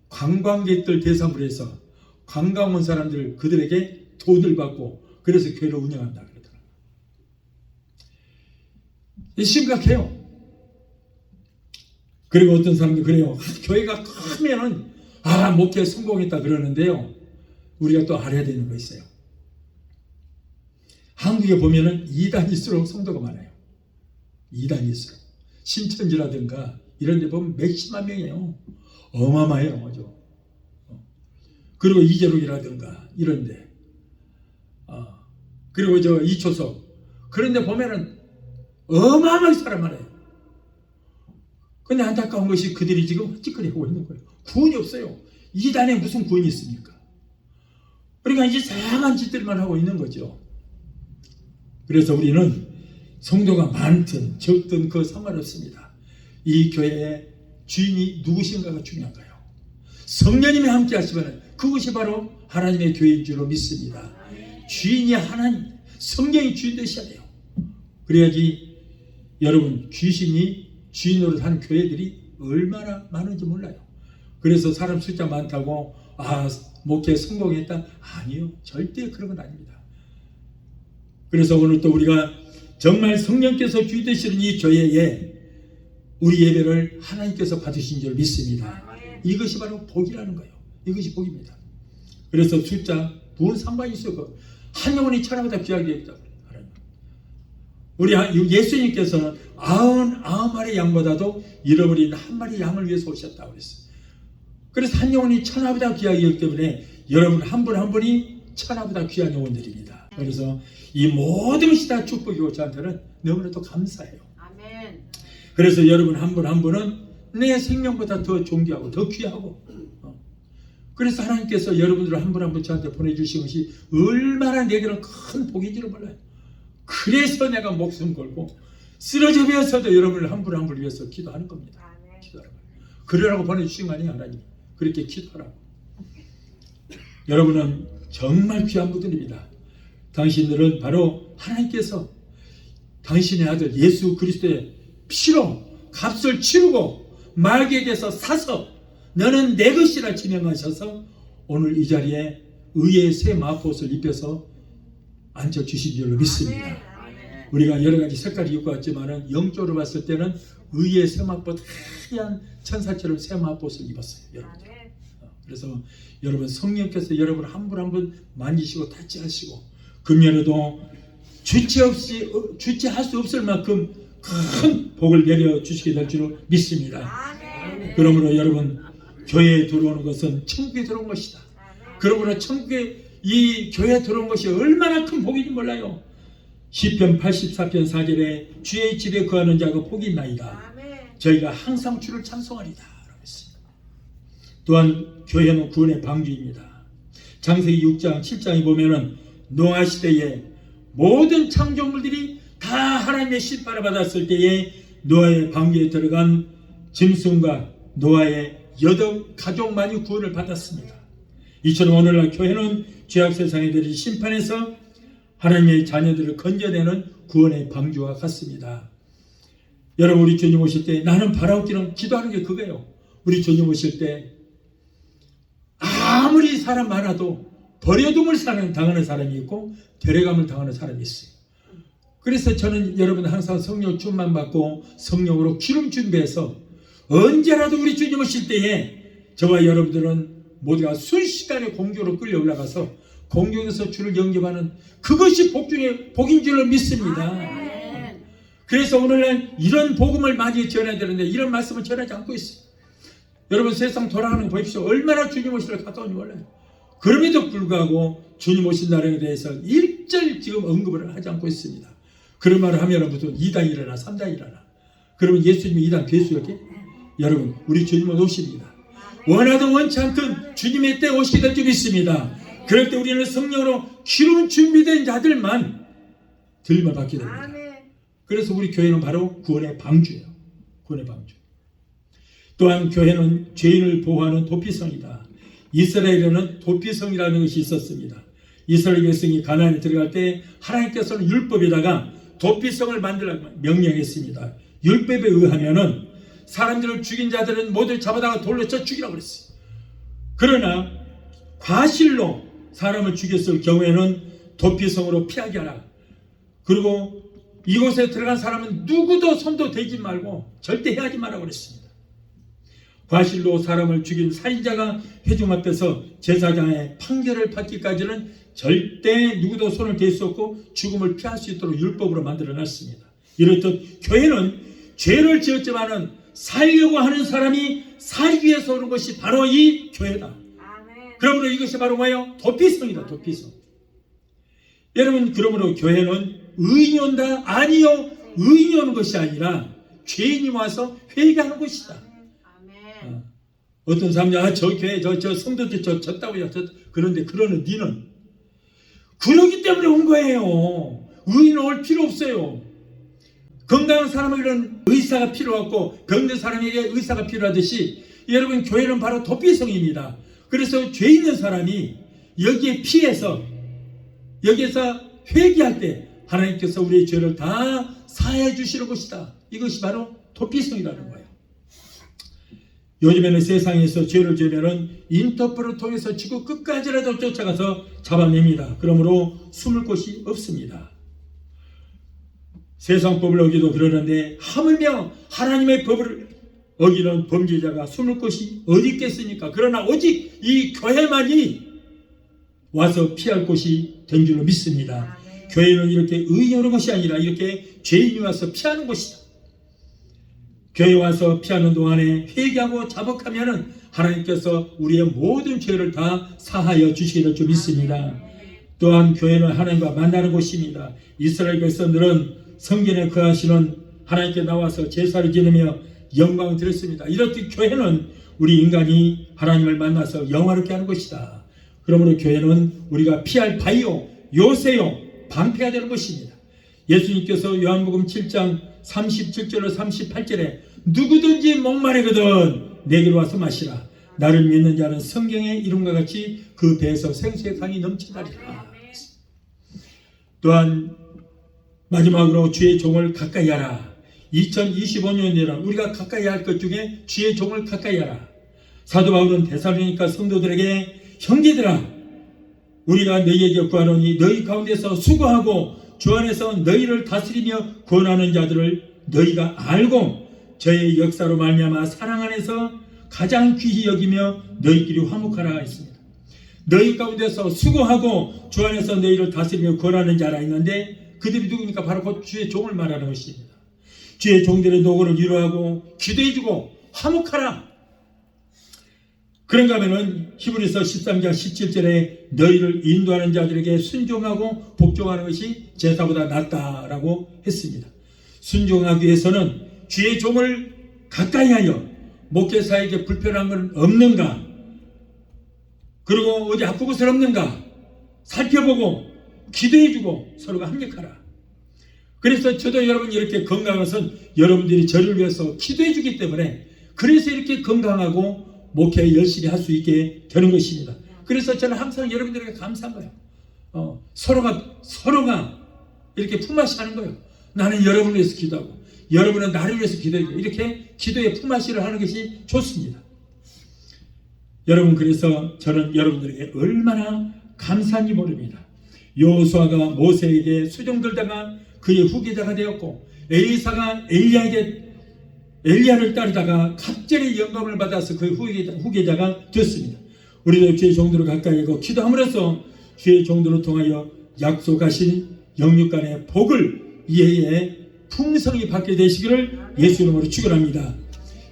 관광객들 대상으로 해서 관광 온 사람들 그들에게 돈을 받고 그래서 교회를 운영한다 그러더라고요. 심각해요. 그리고 어떤 사람들 그래요. 교회가 크면은 목회 성공했다 그러는데요. 우리가 또 알아야 되는 거 있어요. 한국에 보면은 2단일수록 성도가 많아요. 2단일수록. 신천지라든가 이런 데 보면 몇십만 명이에요. 어마어마해요. 아주. 그리고 이재록이라든가 이런 데. 그리고 저 이초석. 그런 데 보면은 어마어마하게 사람 많아요. 근데 안타까운 것이 그들이 지금 헛짓거리하고 있는 거예요. 구원이 없어요. 이단에 무슨 구원이 있습니까? 그러니까 이상한 짓들만 하고 있는 거죠. 그래서 우리는 성도가 많든 적든 그 상관없습니다. 이 교회의 주인이 누구신가가 중요한 거예요. 성령님이 함께 하시면 그것이 바로 하나님의 교회인 줄로 믿습니다. 주인이 하나님, 성령이 주인 되셔야 돼요. 그래야지 여러분, 귀신이 주인으로 사는 교회들이 얼마나 많은지 몰라요. 그래서 사람 숫자 많다고 목회 성공했다? 아니요, 절대 그런 건 아닙니다. 그래서 오늘 또 우리가 정말 성령께서 주인 되시는 이 교회에 우리 예배를 하나님께서 받으신 줄 믿습니다. 이것이 바로 복이라는 거예요. 이것이 복입니다. 그래서 숫자 무슨 상관이 있어요? 한 영혼이 천하보다 귀하게 했다. 우리 예수님께서는 99마리 양보다도 잃어버린 한 마리 양을 위해서 오셨다고 그랬어요. 그래서 한 영혼이 천하보다 귀하기 때문에 여러분 한 분 한 분이 천하보다 귀한 영혼들입니다. 그래서 이 모든 것이 다 축복이고 저한테는 너무나도 감사해요. 아멘. 그래서 여러분 한 분 한 분은 내 생명보다 더 존귀하고 더 귀하고 그래서 하나님께서 여러분들 한 분 한 분 저한테 보내주신 것이 얼마나 내게는 큰 복인지를 몰라요. 그래서 내가 목숨 걸고 쓰러져 배어서도 여러분을 한 분 한 분을 위해서 기도하는 겁니다. 기도하라고. 그러라고 보내주신 거 아니에요, 하나님. 그렇게 기도하라고. 여러분은 정말 귀한 분들입니다. 당신들은 바로 하나님께서 당신의 아들 예수 그리스도의 피로 값을 치르고 마귀에게서 사서 너는 내 것이라 지명하셔서 오늘 이 자리에 의의 새 마포옷을 입혀서 앉혀주신 줄로 믿습니다. 우리가 여러 가지 색깔이 입고 왔지만 영적으로 봤을 때는 의의 새 마포옷, 하얀 천사처럼 새 마포옷을 입었어요. 여러분. 그래서 여러분 성령께서 여러분 한 분 한 분 만지시고 타치하시고 금년에도 주체할 수 없을 만큼 큰 복을 내려주시게 될 줄로 믿습니다. 그러므로 여러분 교회에 들어오는 것은 천국에 들어온 것이다. 그러므로 천국에 이 교회에 들어온 것이 얼마나 큰 복인지 몰라요. 시편 84편 4절에 주의 집에 거하는 자가 복이 있나이다. 저희가 항상 주를 찬송하리다 라고 했습니다. 또한 교회는 구원의 방주입니다. 창세기 6장 7장에 보면은 노아 시대에 모든 창조물들이 다 하나님의 심판을 받았을 때에 노아의 방주에 들어간 짐승과 노아의 8가족만이 구원을 받았습니다. 이처럼 오늘날 교회는 죄악 세상에 대한 심판에서 하나님의 자녀들을 건져내는 구원의 방주와 같습니다. 여러분, 우리 주님 오실 때 나는 바라옵기는 기도하는 게 그거예요. 우리 주님 오실 때 아무리 사람 많아도 버려둠을 당하는 사람이 있고 데려감을 당하는 사람이 있어요. 그래서 저는 여러분 항상 성령 충만 받고 성령으로 기름 준비해서 언제라도 우리 주님 오실 때에 저와 여러분들은 모두가 순식간에 공교로 끌려 올라가서 공교에서 주를 영접하는 그것이 복인 줄로 믿습니다. 그래서 오늘날 이런 복음을 많이 전해야 되는데 이런 말씀을 전하지 않고 있어요. 여러분, 세상 돌아가는 거 보십시오. 얼마나 주님 오시기를 가까운지 몰라요. 그럼에도 불구하고 주님 오신 날에 대해서 일절 지금 언급을 하지 않고 있습니다. 그런 말을 하면 무슨 2단 일어나 3단 일어나. 그러면 예수님이 2단 괴수였게? 여러분, 우리 주님은 오십니다. 원하든 원치 않든 주님의 때 오시게 될 줄 믿습니다. 그럴 때 우리는 성령으로 기름 준비된 자들만 들림을 받게 됩니다. 그래서 우리 교회는 바로 구원의 방주예요. 구원의 방주. 또한 교회는 죄인을 보호하는 도피성이다. 이스라엘에는 도피성이라는 것이 있었습니다. 이스라엘 백성이 가나안에 들어갈 때 하나님께서는 율법에다가 도피성을 만들라고 명령했습니다. 율법에 의하면은 사람들을 죽인 자들은 모두 잡아다가 돌로 쳐 죽이라고 그랬어요. 그러나 과실로 사람을 죽였을 경우에는 도피성으로 피하게 하라. 그리고 이곳에 들어간 사람은 누구도 손도 대지 말고 절대 해하지 말라고 그랬습니다. 과실로 사람을 죽인 살인자가 회중 앞에서 제사장의 판결을 받기까지는 절대 누구도 손을 댈 수 없고 죽음을 피할 수 있도록 율법으로 만들어놨습니다. 이렇듯 교회는 죄를 지었지만은 살려고 하는 사람이 살기 위해서 오는 것이 바로 이 교회다. 그러므로 이것이 바로 뭐예요? 도피성이다. 도피성. 여러분, 그러므로 교회는 의인이 온다? 아니요. 의인이 오는 것이 아니라 죄인이 와서 회개하는 것이다. 어떤 사람이 저 교회 저 성도들 졌다고요. 그런데 그러는 니는 그러기 때문에 온 거예요. 의인은 올 필요 없어요. 건강한 사람에게는 의사가 필요 없고 병든 사람에게 의사가 필요하듯이 여러분, 교회는 바로 도피성입니다. 그래서 죄 있는 사람이 여기에 피해서 여기에서 회개할 때 하나님께서 우리의 죄를 다 사해 주시는 것이다. 이것이 바로 도피성이라는 거예요. 요즘에는 세상에서 죄를 지으면은 인터폴을 통해서 지구 끝까지라도 쫓아가서 잡아냅니다. 그러므로 숨을 곳이 없습니다. 세상 법을 어기도 그러는데 하물며 하나님의 법을 어기는 범죄자가 숨을 곳이 어디 있겠습니까? 그러나 오직 이 교회만이 와서 피할 곳이 된 줄로 믿습니다. 교회는 이렇게 의인이 오는 것이 아니라 이렇게 죄인이 와서 피하는 것이다. 교회 와서 피하는 동안에 회개하고 자복하면은 하나님께서 우리의 모든 죄를 다 사하여 주시기를 줄 믿습니다. 또한 교회는 하나님과 만나는 곳입니다. 이스라엘 백성들은 성전에 거하시는 하나님께 나와서 제사를 지내며 영광을 드렸습니다. 이렇듯 교회는 우리 인간이 하나님을 만나서 영화롭게 하는 것이다. 그러므로 교회는 우리가 피할 바위요, 요새요, 방패가 되는 것입니다. 예수님께서 요한복음 7장 37절로 38절에 누구든지 목마르거든 내게로 와서 마시라. 나를 믿는 자는 성경의 이름과 같이 그 배에서 생수의 강이 넘쳐나리라. 또한 마지막으로 주의 종을 가까이 하라. 2025년에는 우리가 가까이 할 것 중에 주의 종을 가까이 하라. 사도 바울은 데살로니가 성도들에게 형제들아, 우리가 너희에게 구하노니 너희 가운데서 수고하고 주 안에서 너희를 다스리며 권하는 자들을 너희가 알고 저의 역사로 말미암아 사랑 안에서 가장 귀히 여기며 너희끼리 화목하라 했습니다. 너희 가운데서 수고하고 주 안에서 너희를 다스리며 권하는 자라 했는데 그들이 누굽니까? 바로 그 주의 종을 말하는 것입니다. 주의 종들의 노고를 위로하고 기도해주고 화목하라. 그런가 하면은 히브리서 13장 17절에 너희를 인도하는 자들에게 순종하고 복종하는 것이 제사보다 낫다라고 했습니다. 순종하기 위해서는 주의 종을 가까이 하여 목회사에게 불편한 건 없는가, 그리고 어디 아프고 서럽는가 살펴보고 기도해주고 서로가 합력하라. 그래서 저도 여러분 이렇게 건강한 것은 여러분들이 저를 위해서 기도해주기 때문에 그래서 이렇게 건강하고 목회 열심히 할 수 있게 되는 것입니다. 그래서 저는 항상 여러분들에게 감사한 거예요. 서로가 이렇게 품앗이 하는 거예요. 나는 여러분을 위해서 기도하고 여러분은 나를 위해서 기도하고 이렇게 기도의 품앗이를 하는 것이 좋습니다. 여러분, 그래서 저는 여러분들에게 얼마나 감사한지 모릅니다. 여호수아가 모세에게 수종 들다가 그의 후계자가 되었고 엘리사가 엘리야를 따르다가 갑절의 영감을 받아서 그의 후계자가 되었습니다. 우리도 주의 종도를 가까이 하고 기도함으로써 주의 종도를 통하여 약속하신 영육간의 복을 이해에 풍성히 받게 되시기를 예수 이름으로 축원합니다.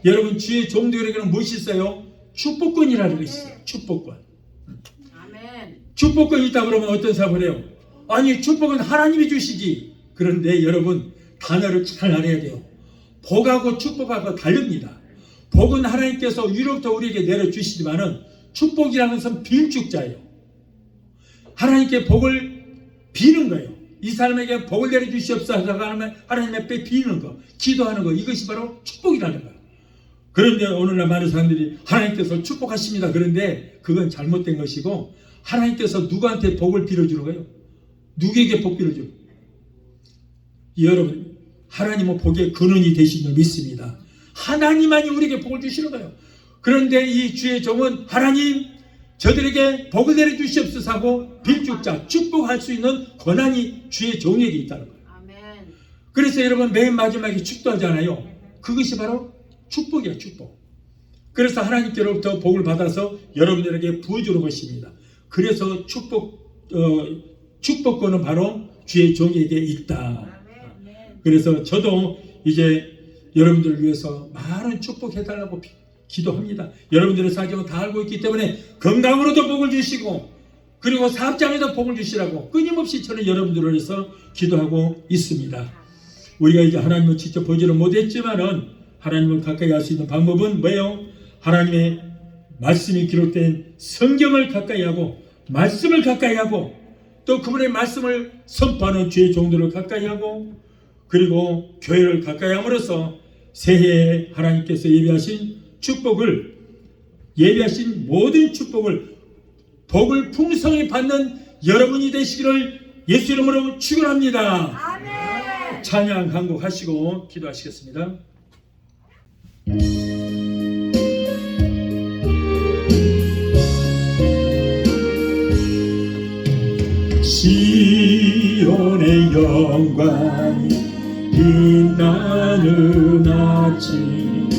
여러분, 주의 종들에게는 무엇이 있어요? 축복권이라는 것이 있어요. 축복권. 아멘. 축복권이 있다 그러면 어떤 사람을 해요? 아니, 축복은 하나님이 주시지. 그런데 여러분, 단어를 잘 알아야 돼요. 복하고 축복하고 다릅니다. 복은 하나님께서 위로부터 우리에게 내려주시지만은 축복이라는 것은 빈축자예요. 하나님께 복을 비는 거예요. 이 사람에게 복을 내려주시옵소서 하면 하나님 앞에 비는 거, 기도하는 거, 이것이 바로 축복이라는 거예요. 그런데 오늘날 많은 사람들이 하나님께서 축복하십니다. 그런데 그건 잘못된 것이고, 하나님께서 누구한테 복을 빌어주는 거예요? 누구에게 복 빌어주는 거예요? 여러분, 하나님은 복의 근원이 되신 줄 믿습니다. 하나님만이 우리에게 복을 주시는 거예요. 그런데 이 주의 종은 하나님, 저들에게 복을 내려주시옵소서 하고 빈축자, 축복할 수 있는 권한이 주의 종에게 있다는 거예요. 아멘. 그래서 여러분, 맨 마지막에 축도하잖아요. 그것이 바로 축복이야, 축복. 그래서 하나님께로부터 복을 받아서 여러분들에게 부어주는 것입니다. 그래서 축복권은 바로 주의 종에게 있다. 그래서 저도 이제 여러분들을 위해서 많은 축복해달라고 기도합니다. 여러분들의 사정은 다 알고 있기 때문에 건강으로도 복을 주시고 그리고 사업장에도 복을 주시라고 끊임없이 저는 여러분들을 위해서 기도하고 있습니다. 우리가 이제 하나님을 직접 보지는 못했지만은 하나님을 가까이 할 수 있는 방법은 뭐예요? 하나님의 말씀이 기록된 성경을 가까이 하고 말씀을 가까이 하고 또 그분의 말씀을 선포하는 주의 종들을 가까이 하고 그리고 교회를 가까이 함으로써 새해에 하나님께서 예비하신 모든 축복을 복을 풍성히 받는 여러분이 되시기를 예수 이름으로 축원합니다. 아멘. 찬양 한 곡 하시고 기도하시겠습니다. 시온의 영광이 빛나는 아침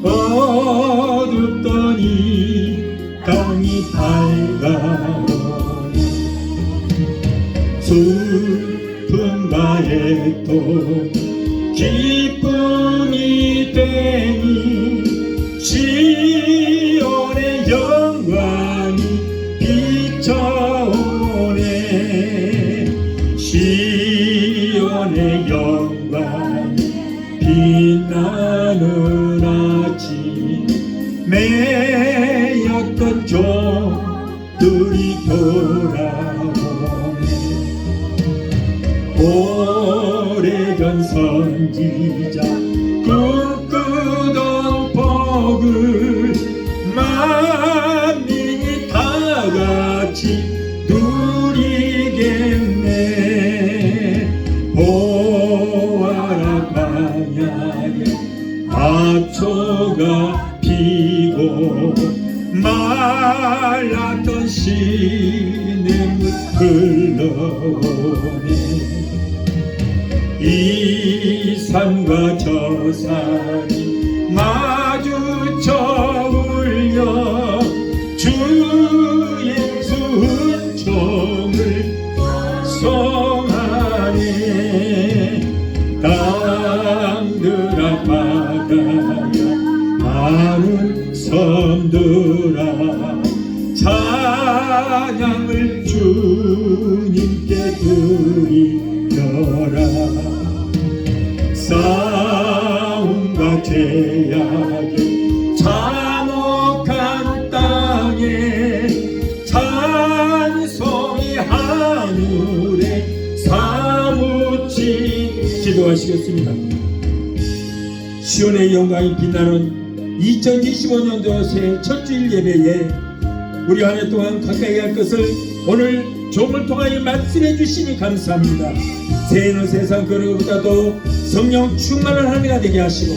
어둡더니 땅이 밝아오네 슬픔과 애도 기쁨이 되니 시온의 영광이 비춰오네 시온의 영광이 빛나는 아침 매였던 종들이 돌아오네 오래전 선지자 꿈꾸던 복을 만민이 다같이 누리겠네 보아라 광야에 합초가 피고 말랐던 시냇물 흘러오네 이 산과 저 산이 마주쳐 울려 주의 순종을 성하네 땅들아 바다야 많은 섬들아 찬양을 주님께 드리려라 싸움과 기도하시겠습니다. 시온의 영광이 빛나는 2025년도 새해 첫 주일 예배에 우리 한 해 동안 가까이 할 것을 오늘 종을 통하여 말씀해 주시니 감사합니다. 새해는 세상 그 어디보다도 성령 충만한 한 해가 되게 하시고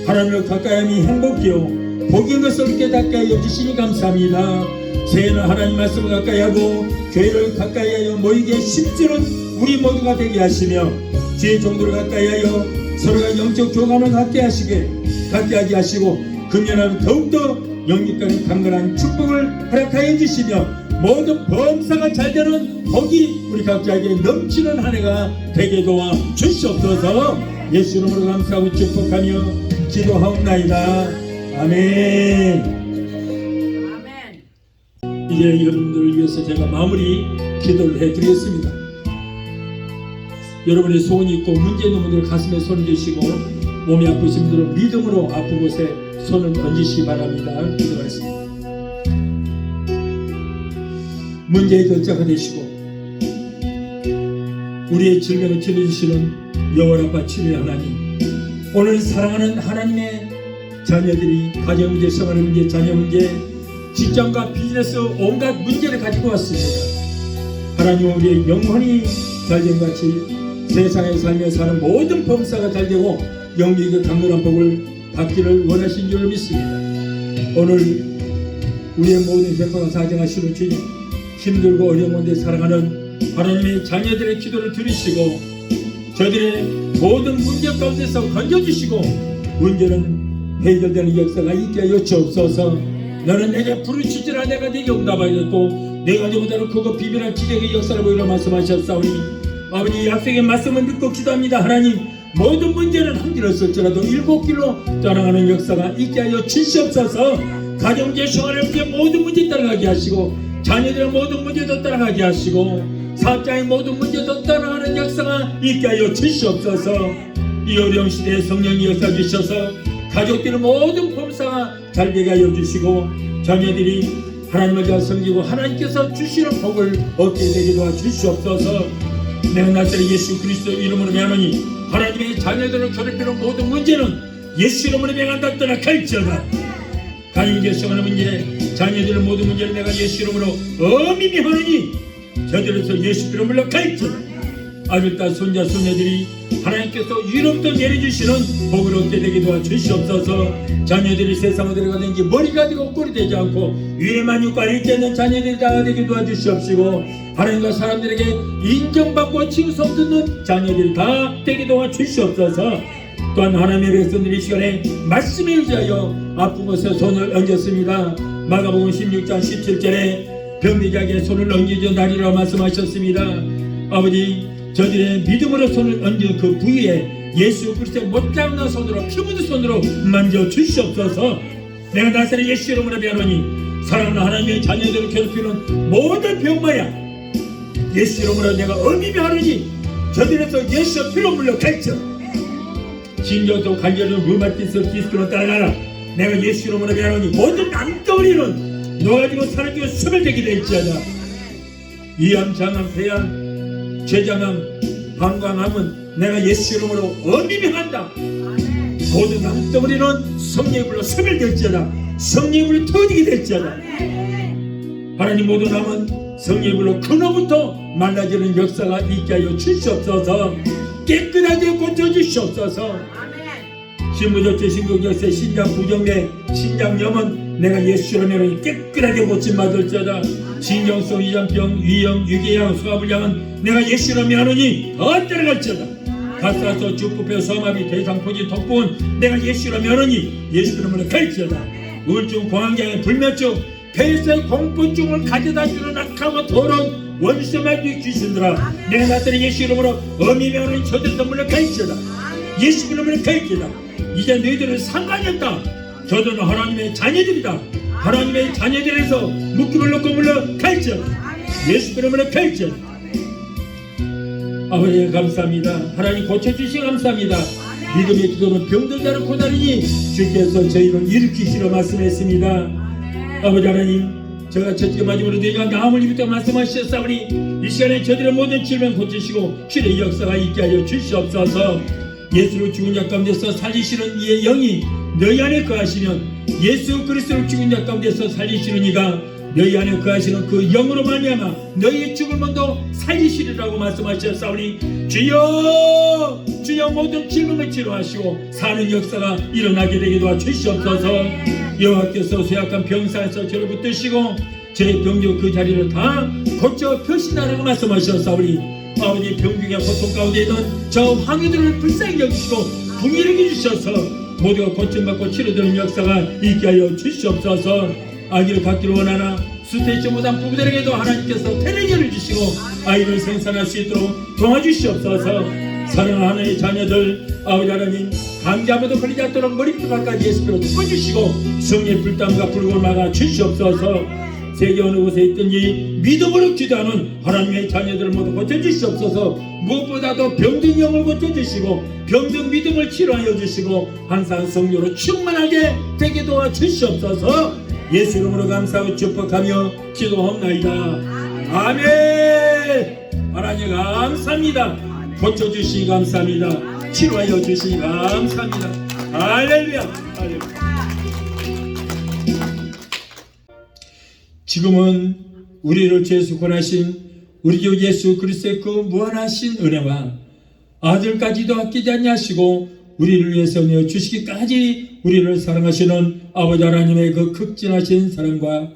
하나님을 가까이 함이 행복이요 복인 것을 깨닫게 하여 주시니 감사합니다. 새해는 하나님 말씀을 가까이 하고 교회를 가까이 하여 모이게 힘쓰는 우리 모두가 되게 하시며 주의 종들을 가까이 하여 서로가 영적 교감을 갖게 하게 하시고 금년은 더욱더 영육간의 강건한 축복을 허락하여 주시며 모든 범사가 잘되는 복이 우리 각자에게 넘치는 한 해가 되게 도와 주시옵소서. 예수 이름으로 감사하고 축복하며 기도하옵나이다. 아멘. 아멘. 이제 여러분들을 위해서 제가 마무리 기도를 해드리겠습니다. 여러분의 소원이 있고 문제 있는 분들 가슴에 손을 드시고 몸이 아프신 분들은 믿음으로 아픈 곳에 손을 던지시기 바랍니다. 기도하겠습니다. 문제의 결자가 되시고 우리의 질병을 치료주시는 영원 아빠 치료의 하나님, 오늘 사랑하는 하나님의 자녀들이 가정 문제, 생활 문제, 자녀 문제, 직장과 비즈니스 온갖 문제를 가지고 왔습니다. 하나님은 우리의 영혼이 잘된 같이 세상에 살며 사는 모든 범사가 잘되고 영리의 강건한 복을 받기를 원하신 줄 믿습니다. 오늘 우리의 모든 생각을 사정하시는 주님, 힘들고 어려운 가운데 살아가는 하나님의 자녀들의 기도를 들으시고 저들의 모든 문제 가운데서 건져주시고 문제는 해결되는 역사가 있게 하여 주옵소서. 너는 내게 부르짖으라 내가 내게 응답하였고 내가 너보다는 크고 비밀한 기적의 역사를 보이라 말씀하셨사오니 아버지 약속의 말씀을 믿고 기도합니다. 하나님, 모든 문제는 한 길을 쓸지라도 7길로 떠나가는 역사가 있게 하여 주시옵소서. 가정제 생활의 모든 문제 따라가게 하시고 자녀들의 모든 문제도 따라가게 하시고 사업장의 모든 문제도 따라가는 역사가 있게 하여 주시옵소서. 이 어려운 시대에 성령이 역사 주셔서 가족들의 모든 범사가 잘되게 하여 주시고 자녀들이 하나님을 잘 섬기고 하나님께서 주시는 복을 얻게 되게 도와주시옵소서. 내가 나사렛 예수 그리스도 이름으로 명하노니 하나님의 자녀들을 괴롭히는 모든 문제는 예수 이름으로 명한다 떠나갈지어다. 가정제 생활의 문제, 자녀들의 모든 문제를 내가 예수 이름으로 엄히 명하노니 저들에서 예수 이름으로 갈지어다. 아들, 딸, 손자, 손녀들이 하나님께서 위로부터 내려주시는 복을 얻게 되게 도와주시옵소서. 자녀들이 세상을 들어가든지 머리가 되고 꼴이 되지 않고 위에만 있고 아래 있지 않는 자녀들이 다 되게 도와주시옵시고 하나님과 사람들에게 인정받고 칭송 듣는 자녀들이 다 되게 도와주시옵소서. 또한 하나님의 백성들이 이 시간에 말씀에 의지하여 아픈 곳에 손을 얹었습니다. 마가복음 16장 17절에 병리자에게 손을 얹어 나리라 말씀하셨습니다. 아버지, 저들의 믿음으로 손을 얹은 그 부위에 예수 그리스도의 못잡는 손으로 피 묻은 손으로 만져 주시옵소서. 내가 나사렛 예수 이름으로 명하노니 사랑하는 하나님의 자녀들을 괴롭히는 모든 병마야 예수 이름으로 내가 엄히 명하노니 저들에서 예수 피로 물러갈지어다. 신경도 관절은 류마티스 디스크로 따라가라. 내가 예수 이름으로 명하노니 모든 암덩어리는 놓아지고 사라지고 소멸되게 될지어다. 이암, 장암, 폐암, 췌장암, 방광암은 내가 예수 이름으로 엄히 명한다. 모든 암덩어리는 성령의 불로 소멸될지어다. 성령의 불로 터지게 될지어다. 하나님, 모든 암은 성령의 불로 근원부터 말라지는 역사가 있게 하여 주시옵소서. 깨끗하게 고쳐주시옵소서. 신부적체, 신경적체, 신장 부정맥, 신장염은 내가 예수 이름으로 깨끗하게 고침받을지어다. 신경성 이장병, 위염, 유궤양, 소화불량은 내가 예수 이름으로 명하노니 더 따라갈지어다. 가스라서, 주부뼈, 소마비, 대상포진, 독부은 내가 예수 이름으로 명하노니 예수 이름으로 갈지어다. 우울증, 공황장애, 불면증, 폐쇄, 공포증을 가져다주는 악하고 더러운 원수마귀 귀신들아, 내가 나사렛 예수 이름으로 엄히 명하노니 저들도 물러갈지어다. 예수 이름으로 갈지어다. 이제 너희들은 상관이 없다. 저들은 하나님의 자녀들이다. 하나님의 자녀들에서 묶임을 놓고 물러갈지어다. 예수 이름으로 갈지어다. 아버지, 감사합니다. 하나님 고쳐주시 감사합니다. 믿음의 기도는 병들다는 고난이니 주께서 저희를 일으키시려 말씀했습니다. 아버지 하나님, 제가 첫째 마지막으로 너희가 나음을 입을 말씀하셨사오니 이 시간에 저들의 모든 질병 고치시고 치료의 역사가 있게 하여 주시옵소서. 예수를 죽은 자 가운데서 살리시는 이의 영이 너희 안에 거하시면 예수 그리스도를 죽은 자 가운데서 살리시는 이가 너희 안에 거하시는 그 영으로 말미암아 너희의 죽음도 살리시리라고 말씀하셨사오니 주여 주여 모든 질문을 치료하시고 사는 역사가 일어나게 되게 도와주시옵소서. 여호와께서 쇠약한 병사에서 저를 붙드시고 제 병조 그 자리를 다 고쳐 펴신다라고 말씀하셨사오니 아버지 병중의 고통 가운데 있는 저 황유들을 불쌍히 여기시고 긍휼히 주셔서 모두가 고침받고 치료되는 역사가 있게 하여 주시옵소서. 아기를 갖기를 원하나 수태지 못한 부부들에게도 하나님께서 태능을 주시고 아이를 생산할 수 있도록 도와주시옵소서. 사랑하는 하나님의 자녀들 아버지 하나님 감기함에도 걸리지 않도록 머리부터 발까지 예수께로 덮어주시고 성령의 불땀과 불을 막아 주시옵소서. 세계 어느 곳에 있든지 믿음으로 기도하는 하나님의 자녀들을 모두 고쳐주시옵소서. 무엇보다도 병든 영을 고쳐주시고 병든 믿음을 치료하여 주시고 항상 성령으로 충만하게 되게 도와주시옵소서. 예수 이름으로 감사하고 축복하며 기도합나이다. 아멘. 하나님 감사합니다. 고쳐주시기 감사합니다. 치료하여 주시기 감사합니다. 할렐루야. 할렐루야. 지금은 우리를 죄에서 구원하신 우리 주 예수 그리스도의 그 무한하신 은혜와 아들까지도 아끼지 아니하시고 우리를 위해서 내어 주시기까지 우리를 사랑하시는 아버지 하나님의 그 극진하신 사랑과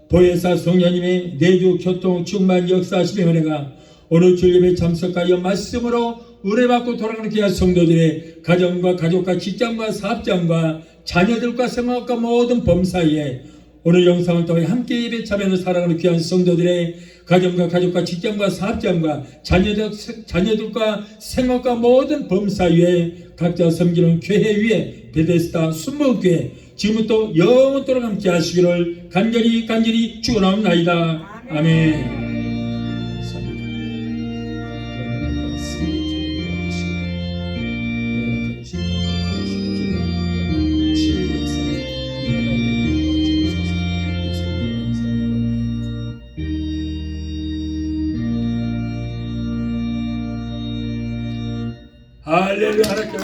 보혜사 성령님의 내주 교통 충만 역사하심의 은혜가 오늘 주일예배에 참석하여 말씀으로 은혜받고 돌아가는 귀한 성도들의 가정과 가족과 직장과 사업장과 자녀들과 생활과 모든 범사이에 오늘 영상을 통해 함께 예배 참여하는 사랑하는 귀한 성도들의 가정과 가족과 직장과 사업장과 자녀들과 생활과 모든 범사위에 각자 섬기는 교회 위에 베데스다 순복교회 지금부터 영원토록 함께 하시기를 간절히 축원하옵나이다. 아멘. 할렐루야. 하나님께